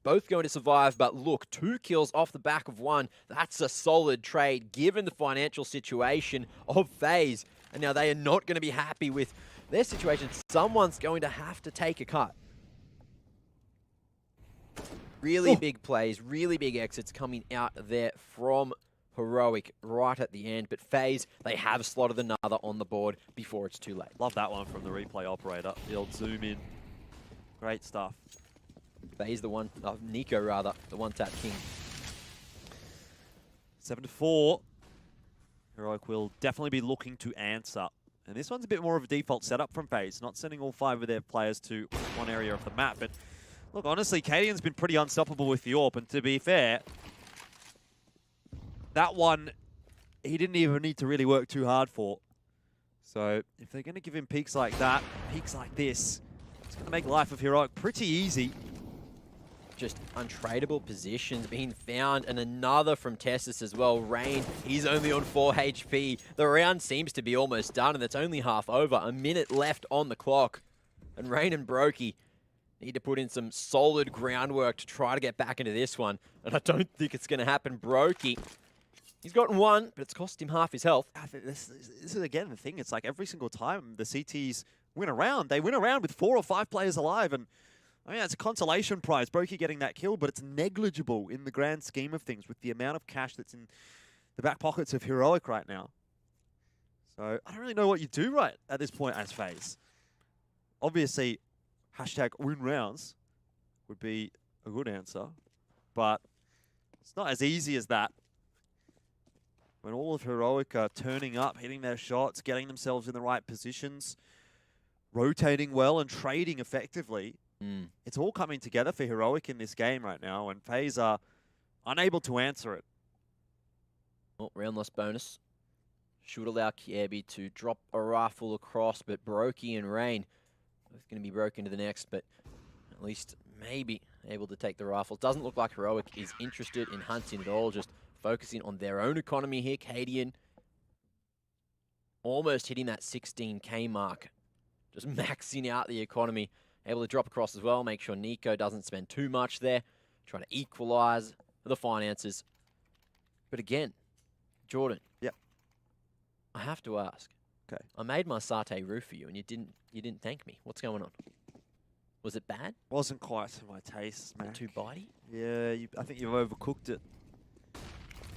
both going to survive, but look, 2 kills off the back of 1. That's a solid trade, given the financial situation of FaZe. And now they are not going to be happy with their situation. Someone's going to have to take a cut. Really big plays, really big exits coming out there from Heroic right at the end. But FaZe, they have slotted another on the board before it's too late. Love that one from the replay operator. The old zoom in. Great stuff. FaZe, Nico rather, the one-tap king. 7-4. Heroic will definitely be looking to answer. And this one's a bit more of a default setup from FaZe, not sending all 5 of their players to one area of the map, but look, honestly, Cadian's been pretty unstoppable with the AWP, and to be fair, that one, he didn't even need to really work too hard for. So, if they're going to give him peaks like that, peaks like this, it's going to make life of Heroic pretty easy. Just untradeable positions being found, and another from Tessus as well. Rain, he's only on 4 HP. The round seems to be almost done, and it's only half over. A minute left on the clock. And Rain and Brokey, need to put in some solid groundwork to try to get back into this one. And I don't think it's going to happen. Brokey, he's gotten one, but it's cost him half his health. I think this is again the thing. It's like every single time the CTs win a round, they win a round with 4 or 5 players alive. And I mean, it's a consolation prize, Brokey getting that kill, but it's negligible in the grand scheme of things with the amount of cash that's in the back pockets of Heroic right now. So I don't really know what you do right at this point as Faze. Obviously, hashtag win rounds would be a good answer, but it's not as easy as that. When all of Heroic are turning up, hitting their shots, getting themselves in the right positions, rotating well and trading effectively, it's all coming together for Heroic in this game right now, and Faze are unable to answer it. Oh, round loss bonus. Should allow Kiebi to drop a rifle across, but Brokey and Rain both going to be broken to the next, but at least maybe able to take the rifle. Doesn't look like Heroic is interested in hunting at all, just focusing on their own economy here. Cadian almost hitting that 16k mark, just maxing out the economy. Able to drop across as well, make sure Nico doesn't spend too much there, trying to equalize the finances. But again, Jordan. Yep. I have to ask. Okay. I made my satay roux for you, and you didn't thank me. What's going on? Was it bad? Wasn't quite to my taste, man. Too bitey? Yeah, I think you've overcooked it.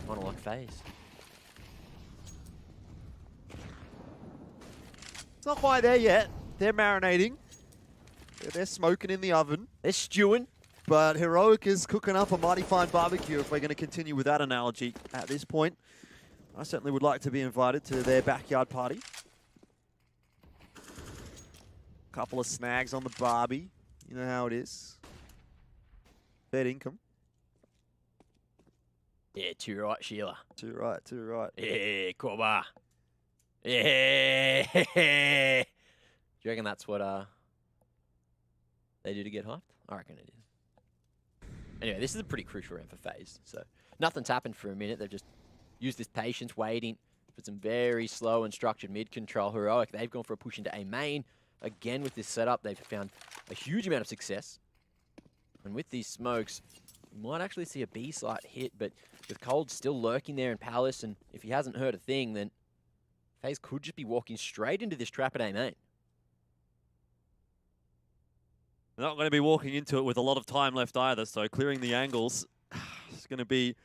Kind of like Faze. It's not quite there yet. They're marinating. They're smoking in the oven. They're stewing. But Heroic is cooking up a mighty fine barbecue if we're going to continue with that analogy at this point. I certainly would like to be invited to their backyard party. Couple of snags on the barbie. You know how it is. Fair income. Yeah, too right, Sheila. Too right, too right. Yeah, Koba. Yeah. Do you reckon that's what they do to get hyped? I reckon it is. Anyway, this is a pretty crucial round for Faze. So nothing's happened for a minute. They've just used this patience, waiting for some very slow and structured mid-control. Heroic, they've gone for a push into A main. Again, with this setup, they've found a huge amount of success. And with these smokes, you might actually see a B site hit, but with Cold still lurking there in Palace, and if he hasn't heard a thing, then Faze could just be walking straight into this trap at A main. They're not going to be walking into it with a lot of time left either, so clearing the angles is going to be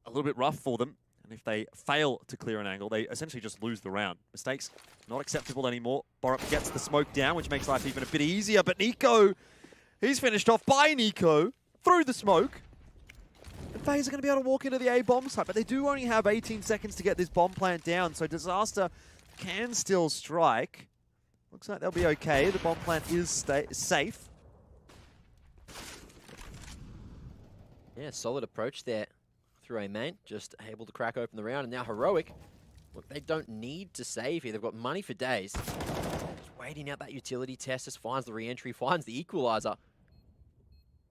a little bit rough for them. And if they fail to clear an angle, they essentially just lose the round. Mistakes not acceptable anymore. Borup gets the smoke down, which makes life even a bit easier. But Nico, he's finished off by Nico through the smoke. And Faze are going to be able to walk into the A bomb site, but they do only have 18 seconds to get this bomb plant down, so Disaster can still strike. Looks like they'll be okay. The bomb plant is safe. Yeah, solid approach there through A main, just able to crack open the round. And now Heroic, look, they don't need to save here. They've got money for days. Just waiting out that utility test, just finds the re-entry, finds the equalizer.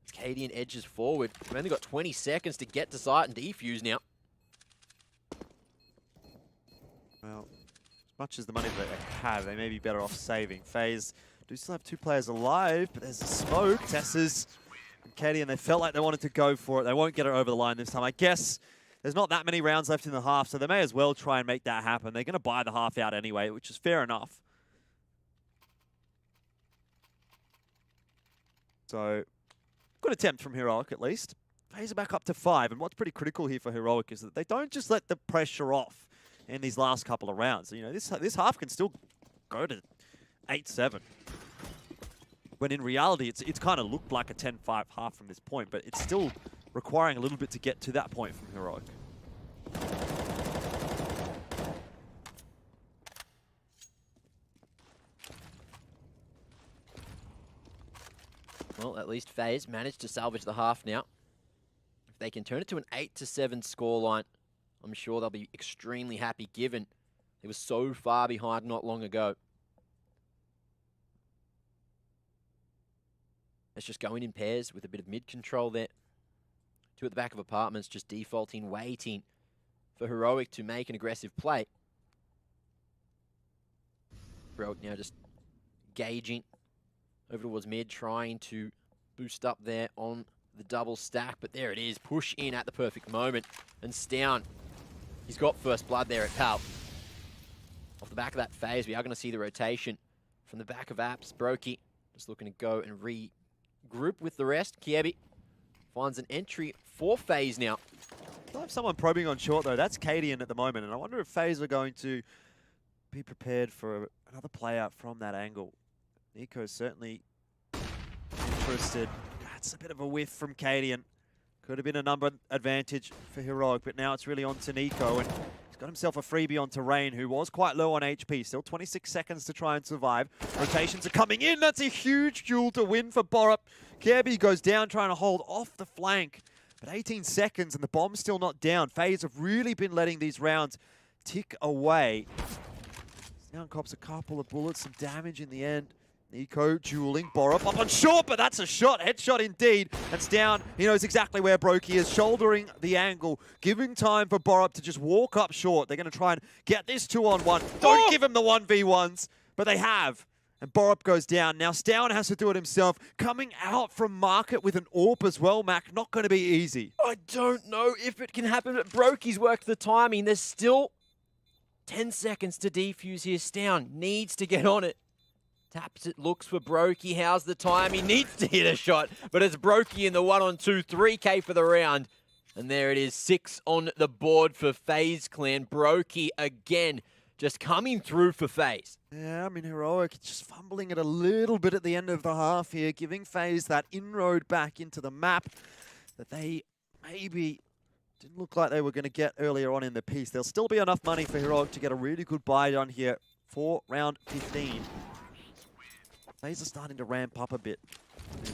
As Cadian edges forward. We've only got 20 seconds to get to site and defuse now. Well, as much as the money that they have, they may be better off saving. Faze do still have 2 players alive, but there's a smoke. Tess's and Cadian, they felt like they wanted to go for it. They won't get it over the line this time. I guess there's not that many rounds left in the half, so they may as well try and make that happen. They're going to buy the half out anyway, which is fair enough. So, good attempt from Heroic at least. Faze are back up to 5, and what's pretty critical here for Heroic is that they don't just let the pressure off in these last couple of rounds. You know, this half can still go to 8-7. When in reality, it's kind of looked like a 10-5 half from this point, but it's still requiring a little bit to get to that point from Heroic. Well, at least Faze managed to salvage the half now. If they can turn it to an 8-7 scoreline, I'm sure they'll be extremely happy, given they were so far behind not long ago. It's just going in pairs with a bit of mid-control there. 2 at the back of apartments, just defaulting, waiting for Heroic to make an aggressive play. Heroic now just gauging over towards mid, trying to boost up there on the double stack, but there it is. Push in at the perfect moment. And Stown, he's got first blood there at Pal. Off the back of that phase, we are going to see the rotation from the back of Apps. Brokey just looking to go and regroup with the rest. Kiebi finds an entry for Faze now. Still have someone probing on short, though. That's Cadian at the moment, and I wonder if Faze are going to be prepared for another play out from that angle. Nico's certainly interested. That's a bit of a whiff from Cadian. Could have been a number advantage for Heroic, but now it's really on to Nico, and he's got himself a freebie onto Rain, who was quite low on HP. Still 26 seconds to try and survive. Rotations are coming in. That's a huge duel to win for Borup. Kirby goes down trying to hold off the flank, but 18 seconds and the bomb's still not down. FaZe have really been letting these rounds tick away. Down cops a couple of bullets, some damage in the end. Nico dueling, Borup up on short, but that's a shot, headshot indeed. That's down, he knows exactly where Brokey is, shouldering the angle, giving time for Borup to just walk up short. They're going to try and get this 2-on-1. Don't give him the 1v1s, but they have. And Borup goes down. Now Stown has to do it himself. Coming out from market with an AWP as well, Mac, not going to be easy. I don't know if it can happen, but Brokey's worked the timing. There's still 10 seconds to defuse here. Stown needs to get on it. Taps it, looks for Brokey. How's the time? He needs to hit a shot, but it's Brokey in the 1-on-2, 3K for the round. And there it is, 6 on the board for FaZe Clan. Brokey again, just coming through for FaZe. Yeah, I mean, Heroic just fumbling it a little bit at the end of the half here, giving FaZe that inroad back into the map that they maybe didn't look like they were going to get earlier on in the piece. There'll still be enough money for Heroic to get a really good buy done here for round 15. FaZe are starting to ramp up a bit.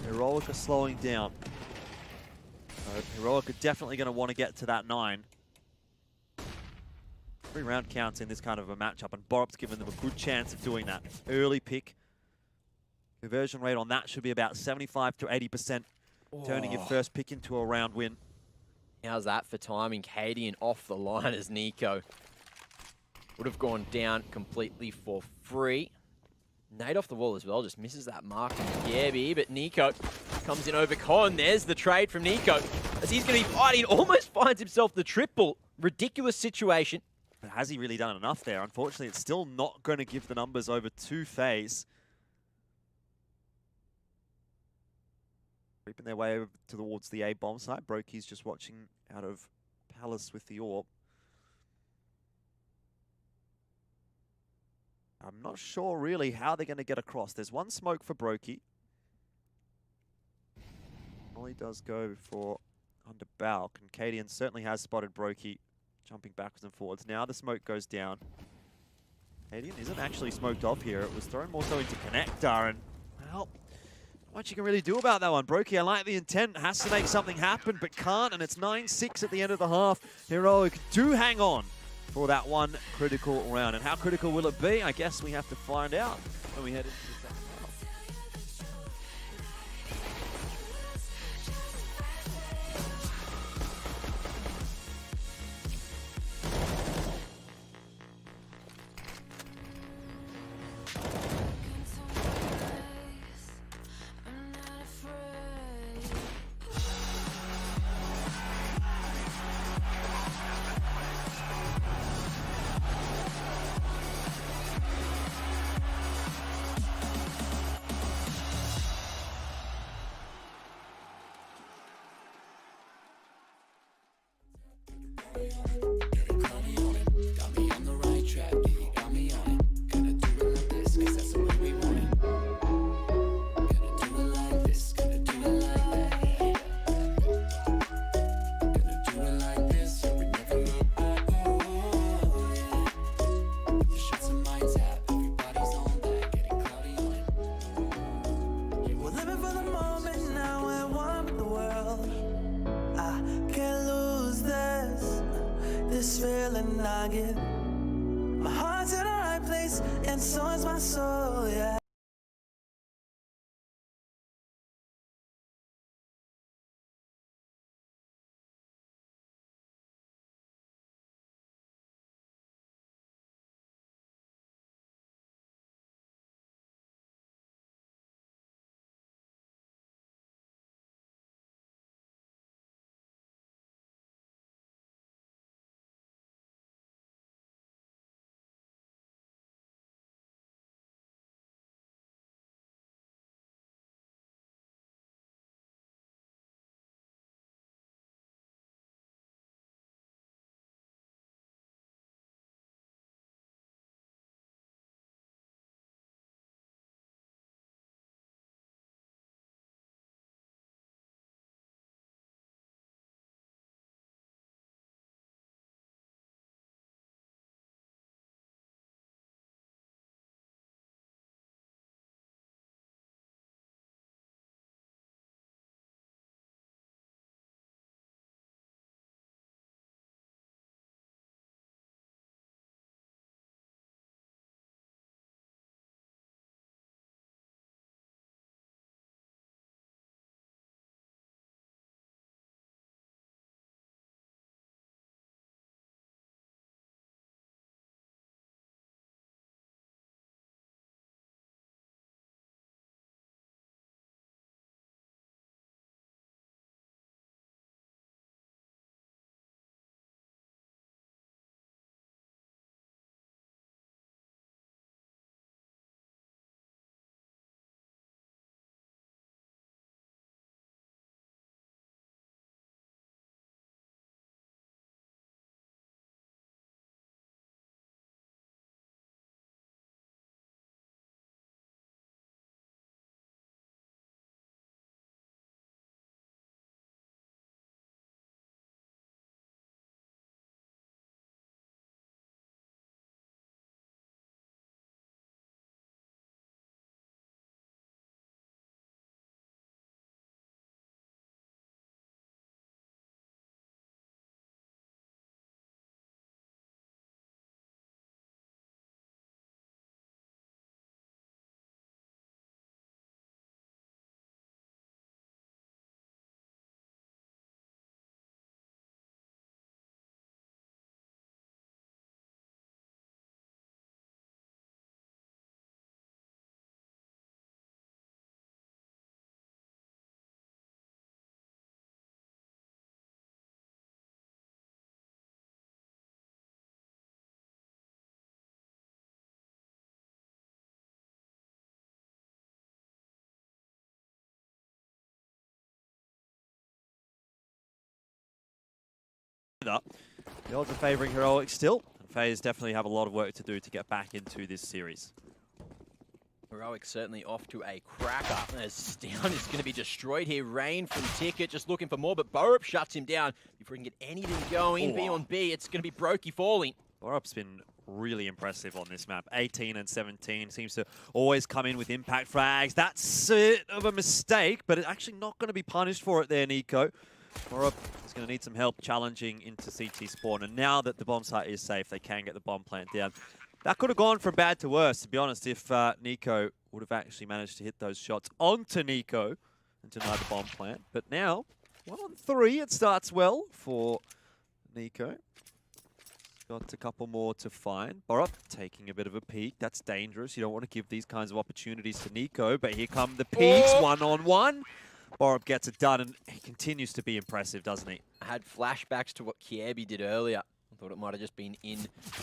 Heroic are slowing down. Heroic are definitely going to want to get to that 9. 3 round counts in this kind of a matchup, and Borup's given them a good chance of doing that. Early pick. Conversion rate on that should be about 75 to 80%, turning your first pick into a round win. How's that for timing? Cadian off the line as Nico would have gone down completely for free. Nade off the wall as well, just misses that mark on Gabby, but Nico comes in over Con. There's the trade from Nico as he's going to be fighting. Almost finds himself the triple. Ridiculous situation. But has he really done enough there? Unfortunately, it's still not going to give the numbers over to FaZe. Creeping their way over towards the A bomb site. Brokey's just watching out of Palace with the AWP. I'm not sure really how they're going to get across. There's one smoke for Brokey. Molly does go for under Balk, and Cadian certainly has spotted Brokey jumping backwards and forwards. Now the smoke goes down. Cadian isn't actually smoked off here. It was thrown more so into connector, and well, not much you can really do about that one. Brokey, I like the intent, has to make something happen, but can't, and it's 9-6 at the end of the half. Heroic do hang on for that one critical round. And how critical will it be? I guess we have to find out when we head into the second half. My heart's in the right place, and so is my soul, yeah. under. The odds are favouring Heroic still. And FaZe definitely have a lot of work to do to get back into this series. Heroic certainly off to a cracker as Stown is going to be destroyed here. Rain from Ticket just looking for more, but Borup shuts him down before he can get anything going. B on B, it's going to be Brokey falling. Borup's been really impressive on this map. 18 and 17 seems to always come in with impact frags. That's a bit of a mistake, but it's actually not going to be punished for it there, Nico. Borup is going to need some help challenging into CT spawn, and now that the bomb site is safe, they can get the bomb plant down. That could have gone from bad to worse, to be honest, if Nico would have actually managed to hit those shots onto Nico and deny the bomb plant. But now, 1 on 3, it starts well for Nico. Got a couple more to find. Borup taking a bit of a peek. That's dangerous. You don't want to give these kinds of opportunities to Nico, but here come the peaks, 1-on-1. Borup gets it done, and he continues to be impressive, doesn't he? I had flashbacks to what Kiebi did earlier. I thought it might have just been in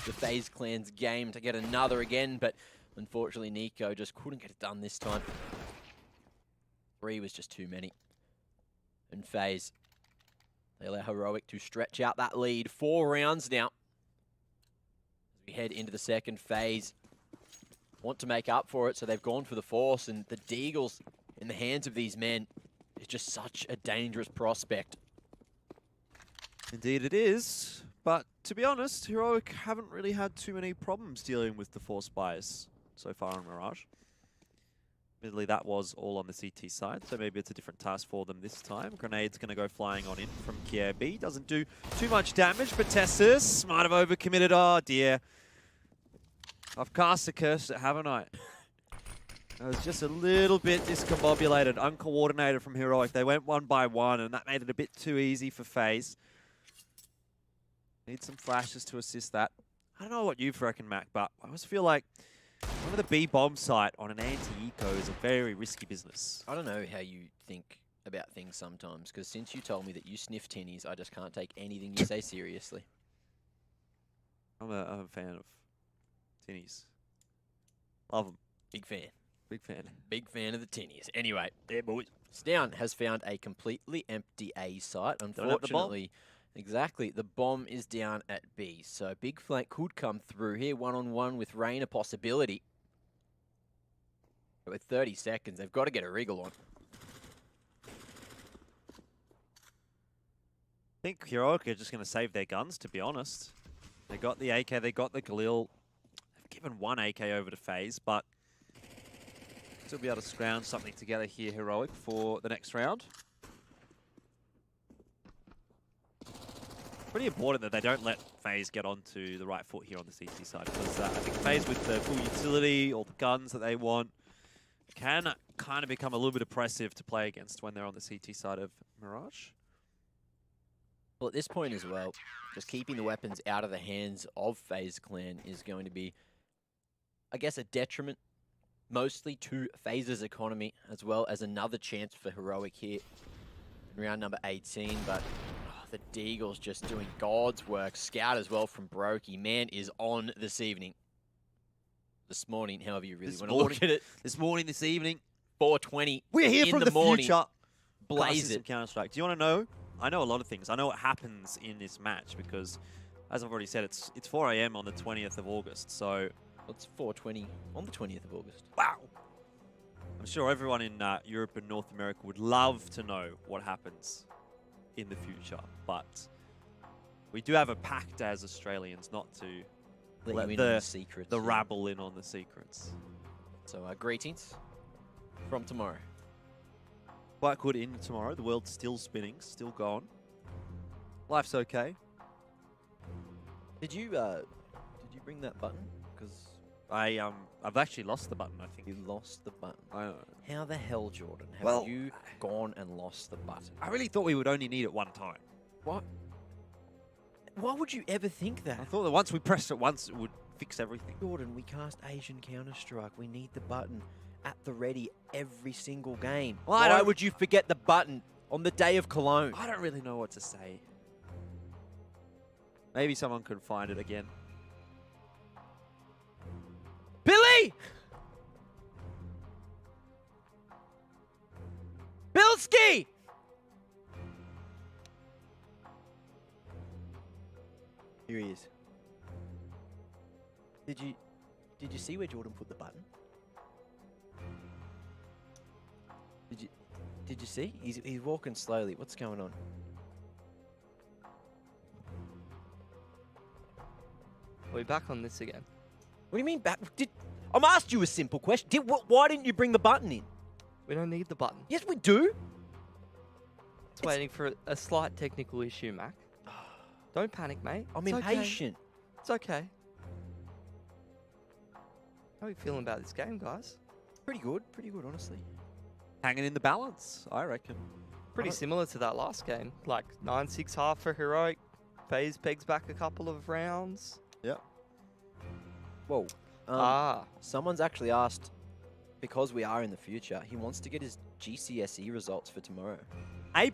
the FaZe Clan's game to get another again, but unfortunately Nico just couldn't get it done this time. 3 was just too many. And FaZe, they allow Heroic to stretch out that lead. 4 rounds now. As we head into the second phase, want to make up for it, so they've gone for the Force, and the Deagles in the hands of these men is just such a dangerous prospect. Indeed it is. But to be honest, Heroic haven't really had too many problems dealing with the Force bias so far on Mirage. Admittedly, that was all on the CT side, so maybe it's a different task for them this time. Grenade's going to go flying on in from KRB. Doesn't do too much damage, but Tessus might have overcommitted. Oh dear. I've cast a curse, haven't I? I was just a little bit discombobulated, uncoordinated from Heroic. They went 1 by 1, and that made it a bit too easy for FaZe. Need some flashes to assist that. I don't know what you reckon, Mac, but I always feel like one of the B bomb site on an anti-eco is a very risky business. I don't know how you think about things sometimes, because since you told me that you sniff tinnies, I just can't take anything you say seriously. I'm a fan of tinnies. Love them. Big fan. Big fan. Big fan of the tinnies. Anyway, Yeah, boys. Stown has found a completely empty A site. have the bomb. Unfortunately, exactly, the bomb is down at B. So big flank could come through here. 1-on-1 with Rain, a possibility. But with 30 seconds, they've got to get a wriggle on. I think Heroic are just going to save their guns, to be honest. They got the AK, they got the Galil. They've given 1 AK over to FaZe, but still be able to scrounge something together here, Heroic, for the next round. Pretty important that they don't let FaZe get onto the right foot here on the CT side, because I think FaZe with the full utility, all the guns that they want, can kind of become a little bit oppressive to play against when they're on the CT side of Mirage. Well, at this point as well, just keeping the weapons out of the hands of FaZe Clan is going to be, I guess, a detriment mostly to FaZe's economy, as well as another chance for Heroic here in round number 18. But the Deagles just doing God's work. Scout as well from Brokey. Man is on this evening. This morning, however you really want to look at it. This morning, this evening. 4:20. We're here in from the the morning. future. Blaze it. Counter-Strike. Do you want to know? I know a lot of things. I know what happens in this match because, as I've already said, it's 4 AM on the 20th of August. So It's 4:20 on the 20th of August. wow. I'm sure everyone in Europe and North America would love to know what happens in the future, but we do have a pact as Australians not to let Let you in on the secrets. the rabble in on the secrets. So greetings from tomorrow. Quite good in tomorrow. The world's still spinning, still going. Life's okay. Did you bring that button? Because I've actually lost the button, I think. you lost the button. I know. How the hell, Jordan? Have Well, you gone and lost the button? I really thought we would only need it one time. What? Why would you ever think I that? thought that once we pressed it once, it would fix everything. Jordan, we cast Asian Counter-Strike. We need the button at the ready every single game. Well, I Why don't- would you forget the button on the day of Cologne? I don't really know what to say. Maybe someone could find it again. Billy! Bilski! Here he is. Did you see where Jordan put the button? Did you see? He's walking slowly. What's going on? We're back on this again. What do you mean back? I'm asked you a simple question. Why didn't you bring the button in? We don't need the button. Yes, we do. It's waiting for a slight technical issue, Mac. Don't panic, mate. I'm It's okay. impatient. It's okay. How are you feeling about this game, guys? Pretty good, honestly. Hanging in the balance, I reckon. Pretty similar to that last game. Like 9-6 half for Heroic. Faze pegs back a couple of rounds. Yep. Whoa. Someone's actually asked, because we are in the future, he wants to get his GCSE results for tomorrow. A+.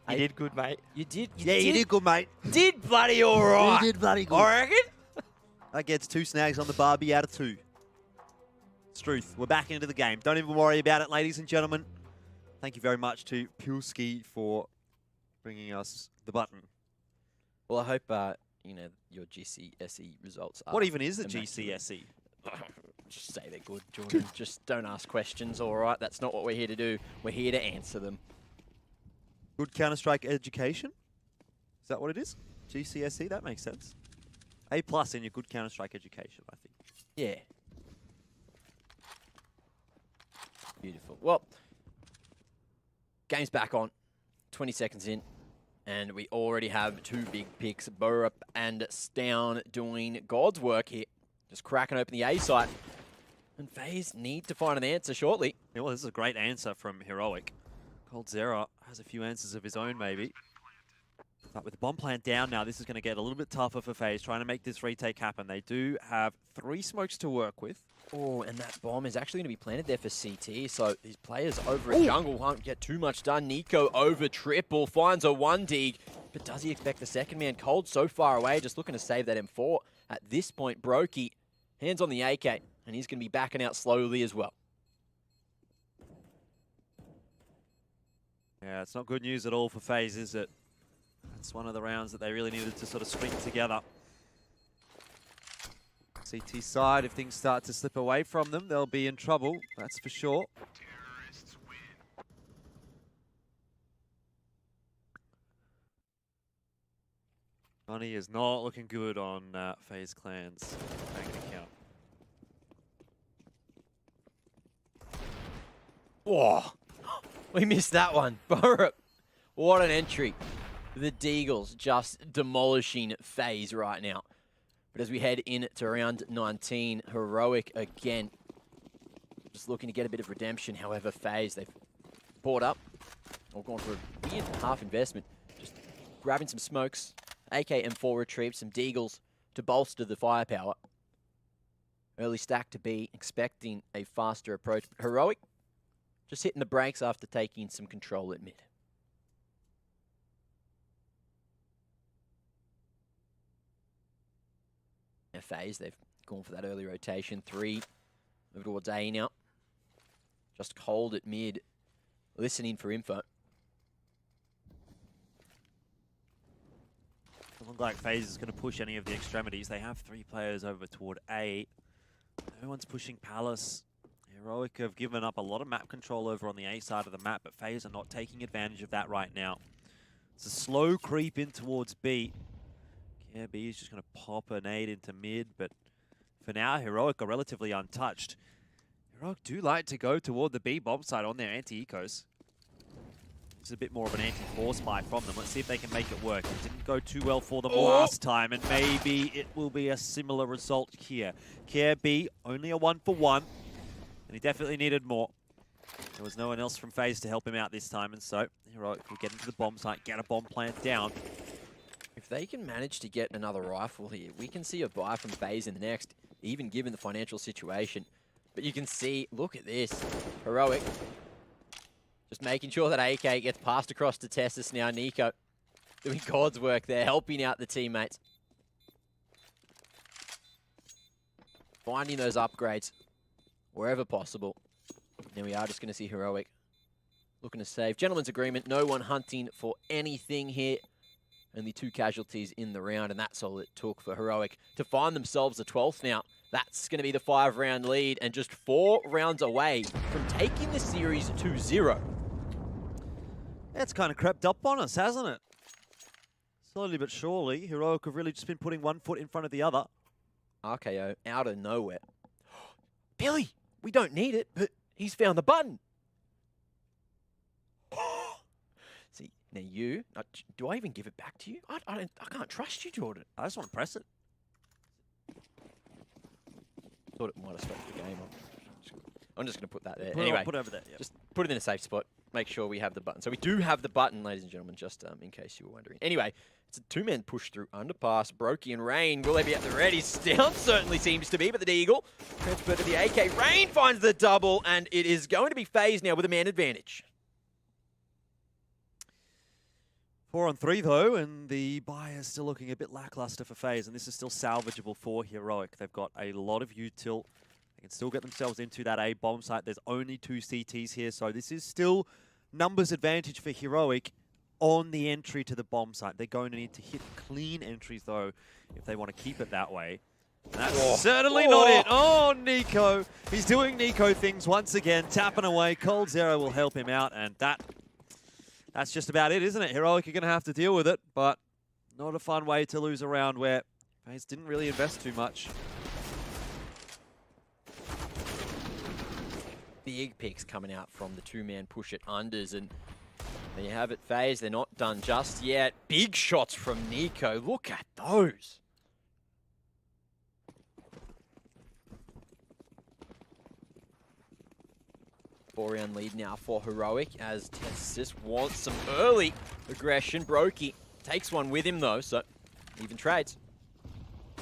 You did good, mate. You did? You did good, mate. Did bloody all right. You did bloody good. I reckon. That gets 2 snags on the Barbie out of 2. Struth, we're back into the game. Don't even worry about it, ladies and gentlemen. Thank you very much to Pulski for bringing us the button. Well, I hope your GCSE results are. What even is the immaculate. GCSE? Just say they're good, Jordan. Just don't ask questions, all right? That's not what we're here to do. We're here to answer them. Good Counter-Strike education? Is that what it is? GCSE? That makes sense. A+ in your good Counter-Strike education, I think. Yeah. Beautiful. Well, game's back on. 20 seconds in. And we already have 2 big picks. Borup and Stown doing God's work here. Just cracking open the A site. And Faze need to find an answer shortly. Yeah, well, this is a great answer from Heroic. Cold Zera has a few answers of his own, maybe. But with the bomb plant down now, this is going to get a little bit tougher for Faze, trying to make this retake happen. They do have 3 smokes to work with. Oh, and that bomb is actually going to be planted there for CT, so these players over in jungle won't get too much done. Nico over triple, finds a 1 dig, but does he expect the second man? Cold so far away, just looking to save that M4. At this point, Brokey, hands on the AK, and he's going to be backing out slowly as well. Yeah, it's not good news at all for Faze, is it? That's one of the rounds that they really needed to sort of string together. CT side, if things start to slip away from them, they'll be in trouble, that's for sure. Money is not looking good on FaZe Clan's bank account. Whoa, we missed that one. Borup, what an entry. The Deagles just demolishing FaZe right now. But as we head into round 19, Heroic again. Just looking to get a bit of redemption. However, FaZe, they've bought up or gone for a weird half investment. Just grabbing some smokes, AK M4 retrieved, some Deagles to bolster the firepower. Early stack to B, expecting a faster approach. But Heroic just hitting the brakes after taking some control at mid. Faze, they've gone for that early rotation. 3 over towards A now. Just cold at mid, listening for info. Doesn't look like FaZe is going to push any of the extremities. They have 3 players over toward A. No one's pushing Palace. Heroic have given up a lot of map control over on the A side of the map, but FaZe are not taking advantage of that right now. It's a slow creep in towards B. Yeah, B is just going to pop a nade into mid, but for now, Heroic are relatively untouched. Heroic do like to go toward the B bomb site on their anti-ecos. It's a bit more of an anti-force buy from them. Let's see if they can make it work. It didn't go too well for them last time, and maybe it will be a similar result here. Care B, only a 1-for-1, and he definitely needed more. There was no one else from FaZe to help him out this time, and so Heroic will get into the bomb site, get a bomb plant down. If they can manage to get another rifle here, we can see a buy from FaZe in the next, even given the financial situation. But you can see, look at this. Heroic just making sure that AK gets passed across to Tessus now. Nico doing God's work there, helping out the teammates. Finding those upgrades wherever possible. Now we are just going to see Heroic looking to save. Gentleman's agreement, no one hunting for anything here. Only 2 casualties in the round, and that's all it took for Heroic to find themselves a 12th now. That's going to be the 5-round lead, and just 4 rounds away from taking the series to 0. It's kind of crept up on us, hasn't it? Slowly but surely, Heroic have really just been putting one foot in front of the other. RKO out of nowhere. Billy, we don't need it, but he's found the button. See, now you, do I even give it back to you? I can't trust you, Jordan. I just want to press it. Thought it might have stopped the game. I'm just going to put that there. Put Anyway, it over there. Yep. just put it in a safe spot. Make sure we have the button. So we do have the button, ladies and gentlemen, just in case you were wondering. Anyway, it's a 2-man push through underpass. Brokey and Rain, will they be at the ready? Still certainly seems to be, but the Deagle transferred to the AK. Rain finds the double, and it is going to be Faze now with a man advantage. 4 on 3 though, and the buy is still looking a bit lackluster for Faze, and this is still salvageable for Heroic. They've got a lot of util. They can still get themselves into that A bomb site. There's only 2 CTs here, so this is still numbers advantage for Heroic on the entry to the bomb site. They're going to need to hit clean entries though if they want to keep it that way. And that's certainly not it. Oh, Nico. He's doing Nico things once again, tapping away. Cold Zero will help him out, and that's just about it, isn't it? Heroic are going to have to deal with it, but not a fun way to lose a round where Faze didn't really invest too much. Big picks coming out from the 2-man push at unders, and there you have it, Faze. They're not done just yet. Big shots from Nico. Look at those. Four-round lead now for Heroic as Tessis wants some early aggression. Brokey takes one with him though, so even trades.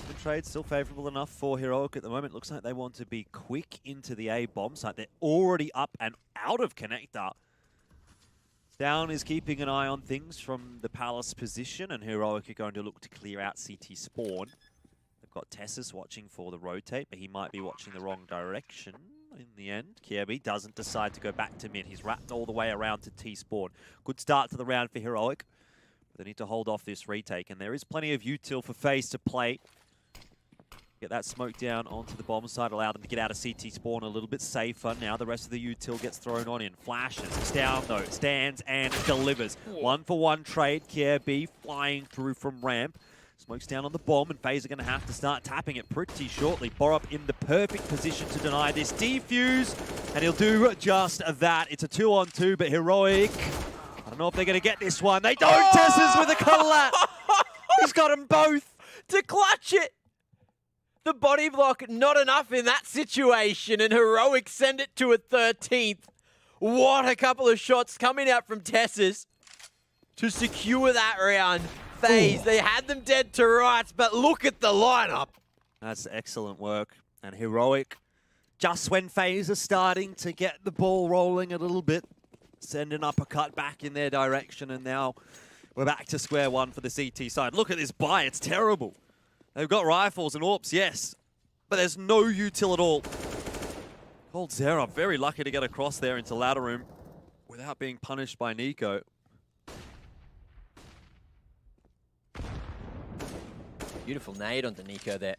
The trade still favourable enough for Heroic at the moment. Looks like they want to be quick into the A bomb site. They're already up and out of connector. Down is keeping an eye on things from the Palace position, and Heroic are going to look to clear out CT spawn. They've got Tessis watching for the rotate, but he might be watching the wrong direction in the end. Kirby doesn't decide to go back to mid. He's wrapped all the way around to T-spawn. Good start to the round for Heroic. But they need to hold off this retake, and there is plenty of util for Faze to play. Get that smoke down onto the bomb side, allow them to get out of CT spawn a little bit safer. Now the rest of the util gets thrown on in. Flashes, it's down though, stands and delivers. 1-for-1 trade, Kirby flying through from ramp. Smokes down on the bomb, and Faze are going to have to start tapping it pretty shortly. Borup in the perfect position to deny this defuse, and he'll do just that. It's a 2-on-2, but Heroic, I don't know if they're going to get this one. They don't! Tessis with a collab! He's got them both! To clutch it! The body block, not enough in that situation, and Heroic send it to a 13th. What a couple of shots coming out from Tessis to secure that round. Faze, they had them dead to rights, but look at the lineup. That's excellent work. And Heroic, just when Faze are starting to get the ball rolling a little bit, send an uppercut back in their direction, and now we're back to square one for the CT side. Look at this buy, it's terrible. They've got rifles and AWPs, yes, but there's no util at all. Cold Zero, very lucky to get across there into ladder room without being punished by Nico. Beautiful nade onto Nico there.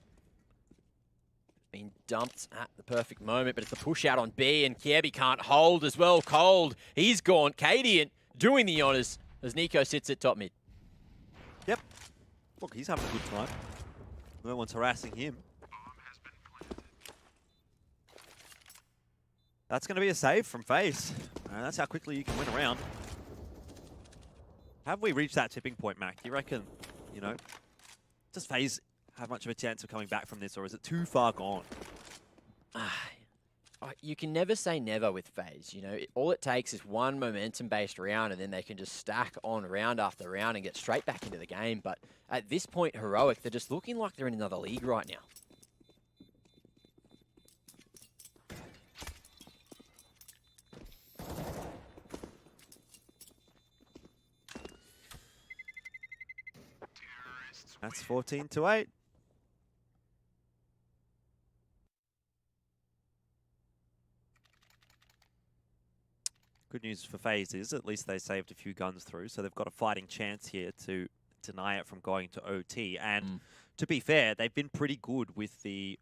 Been dumped at the perfect moment, but it's the push out on B, and Kirby can't hold as well. Cold, he's gone. Cadian doing the honours as Nico sits at top mid. Yep. Look, he's having a good time. No one's harassing him. That's going to be a save from Faze. That's how quickly you can win a round. Have we reached that tipping point, Mac? You reckon, you know, does Faze have much of a chance of coming back from this, or is it too far gone? You can never say never with Faze. You know, all it takes is one momentum-based round, and then they can just stack on round after round and get straight back into the game. But at this point, Heroic, they're just looking like they're in another league right now. That's 14-8. Good news for Faze is at least they saved a few guns through, so they've got a fighting chance here to deny it from going to OT. And to be fair, they've been pretty good with the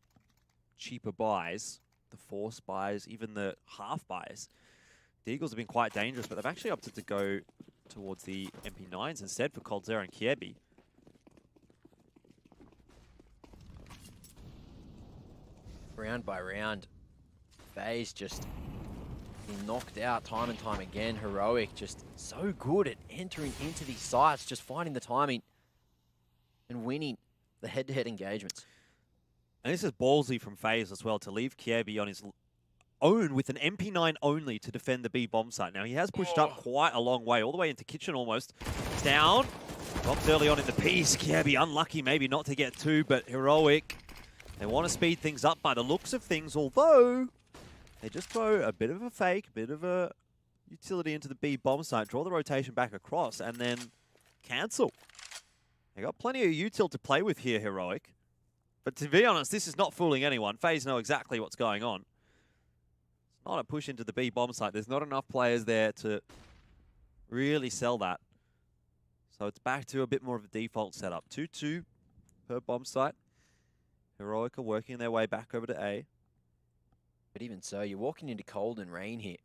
cheaper buys, the force buys, even the half buys. The Eagles have been quite dangerous, but they've actually opted to go towards the MP9s instead for coldzera and Kiebi. Round by round, Faze just knocked out time and time again. Heroic just so good at entering into these sites, just finding the timing and winning the head-to-head engagements. And this is ballsy from Faze as well, to leave Kiebi on his own with an MP9 only to defend the B bomb site. Now, he has pushed up quite a long way, all the way into kitchen almost. Down. Bombs early on in the piece. Kiebi unlucky maybe not to get two, but Heroic, they want to speed things up by the looks of things, although they just throw a bit of a fake, bit of a utility into the B bomb site, draw the rotation back across, and then cancel. They got plenty of util to play with here, Heroic. But to be honest, this is not fooling anyone. Faze know exactly what's going on. It's not a push into the B bomb site. There's not enough players there to really sell that. So it's back to a bit more of a default setup. 2-2 per bomb site. Heroic are working their way back over to A. But even so, you're walking into cold and rain here.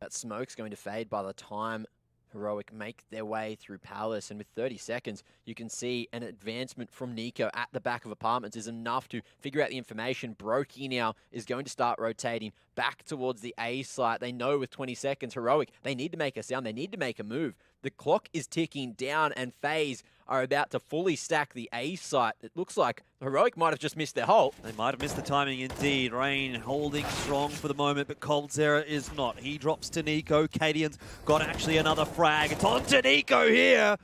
That smoke's going to fade by the time Heroic make their way through Palace, and with 30 seconds, you can see an advancement from Nico at the back of apartments is enough to figure out the information. Brokey now is going to start rotating back towards the A site. They know with 20 seconds, Heroic, they need to make a sound, they need to make a move. The clock is ticking down, and Faze are about to fully stack the A site. It looks like Heroic might have just missed their halt. They might have missed the timing indeed. Rain holding strong for the moment, but coldzera is not. He drops to Nico. Cadian's got actually another frag. It's on to Nico here.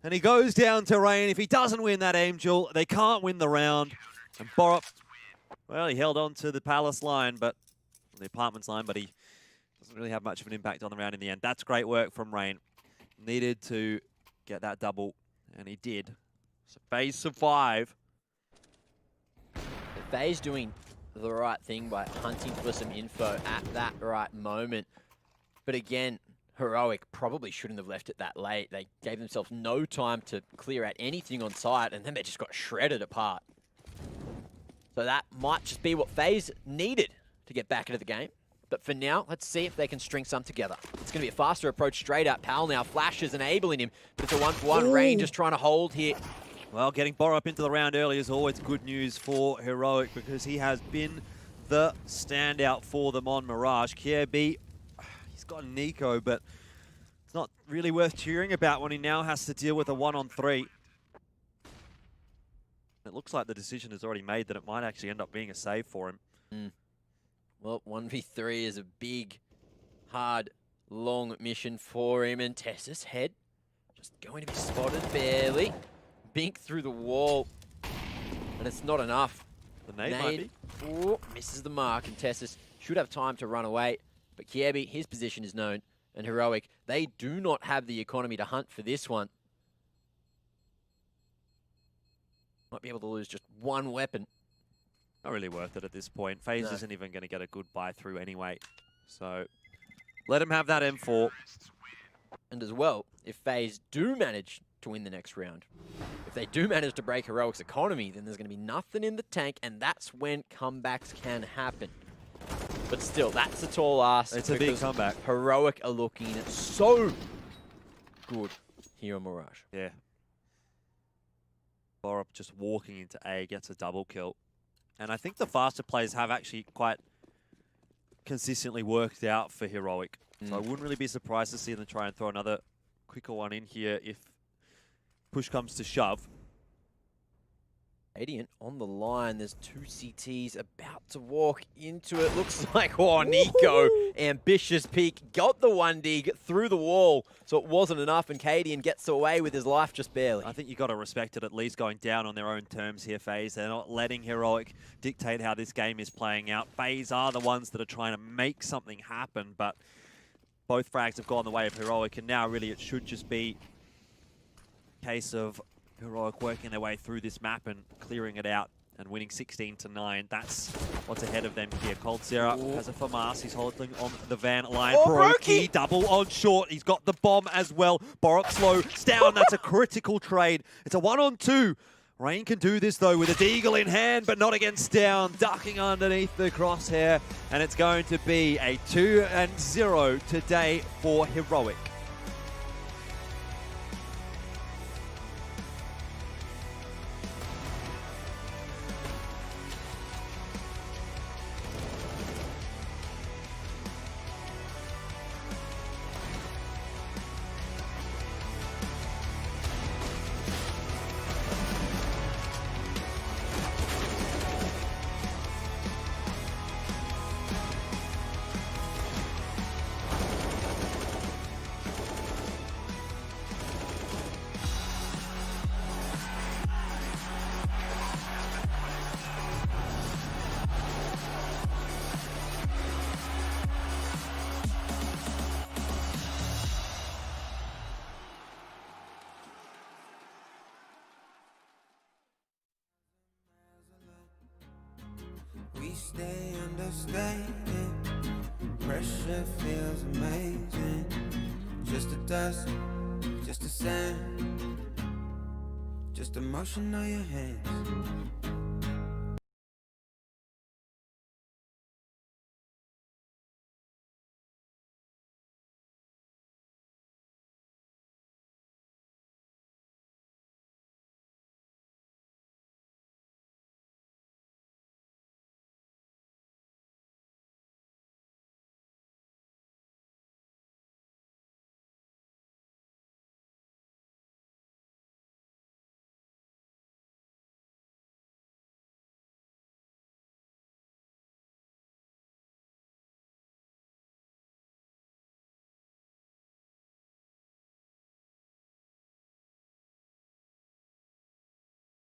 And he goes down to Rain. If he doesn't win that Angel, they can't win the round. And Borup, well, he held on to the Palace line, but the apartments line, but he doesn't really have much of an impact on the round in the end. That's great work from Rain. Needed to get that double, and he did. So Faze survive. Faze doing the right thing by hunting for some info at that right moment. But again, Heroic probably shouldn't have left it that late. They gave themselves no time to clear out anything on site, and then they just got shredded apart. So that might just be what Faze needed to get back into the game. But for now, let's see if they can string some together. It's going to be a faster approach straight up. Pal now flashes, enabling him, but it's a one-for-one. Rain just trying to hold here. Well, getting Borup into the round early is always good news for Heroic, because he has been the standout for them on Mirage. Kiebi, he's got Nico, but it's not really worth cheering about when he now has to deal with a 1-on-3. It looks like the decision is already made that it might actually end up being a save for him. Well, 1v3 is a big, hard, long mission for him. And Tessa's head just going to be spotted barely. Bink through the wall. And it's not enough. The nade might be. Ooh, misses the mark. And Tessus should have time to run away. But Kiebi, his position is known. And Heroic, they do not have the economy to hunt for this one. Might be able to lose just one weapon. Not really worth it at this point. Faze isn't even going to get a good buy through anyway. So let him have that M4. And as well, if Faze do manage to win the next round, if they do manage to break Heroic's economy, then there's going to be nothing in the tank, and that's when comebacks can happen. But still, that's a tall ask. It's a big comeback. Heroic are looking so good here on Mirage. Yeah. Borup just walking into A, gets a double kill. And I think the faster plays have actually quite consistently worked out for Heroic. So I wouldn't really be surprised to see them try and throw another quicker one in here if push comes to shove. Radiant on the line. There's two CTs about to walk into it. Looks like, oh, Nico, ambitious peak, got the 1D through the wall, so it wasn't enough, and Cadian gets away with his life just barely. I think you got to respect it, at least going down on their own terms here, Faze. They're not letting Heroic dictate how this game is playing out. Faze are the ones that are trying to make something happen, but both frags have gone the way of Heroic, and now really it should just be a case of Heroic working their way through this map and clearing it out and winning 16-9. That's what's ahead of them here. Cold Sierra has a FAMAS. He's holding on the van line. Oh, Brokey double on short. He's got the bomb as well. Borok slows down. That's a critical trade. It's a 1-on-2. Rain can do this though with a deagle in hand, but not against down, ducking underneath the crosshair, and it's going to be a 2-0 today for Heroic. We stay understated. Pressure feels amazing. Just a dust, just a sand, just a motion of your hands.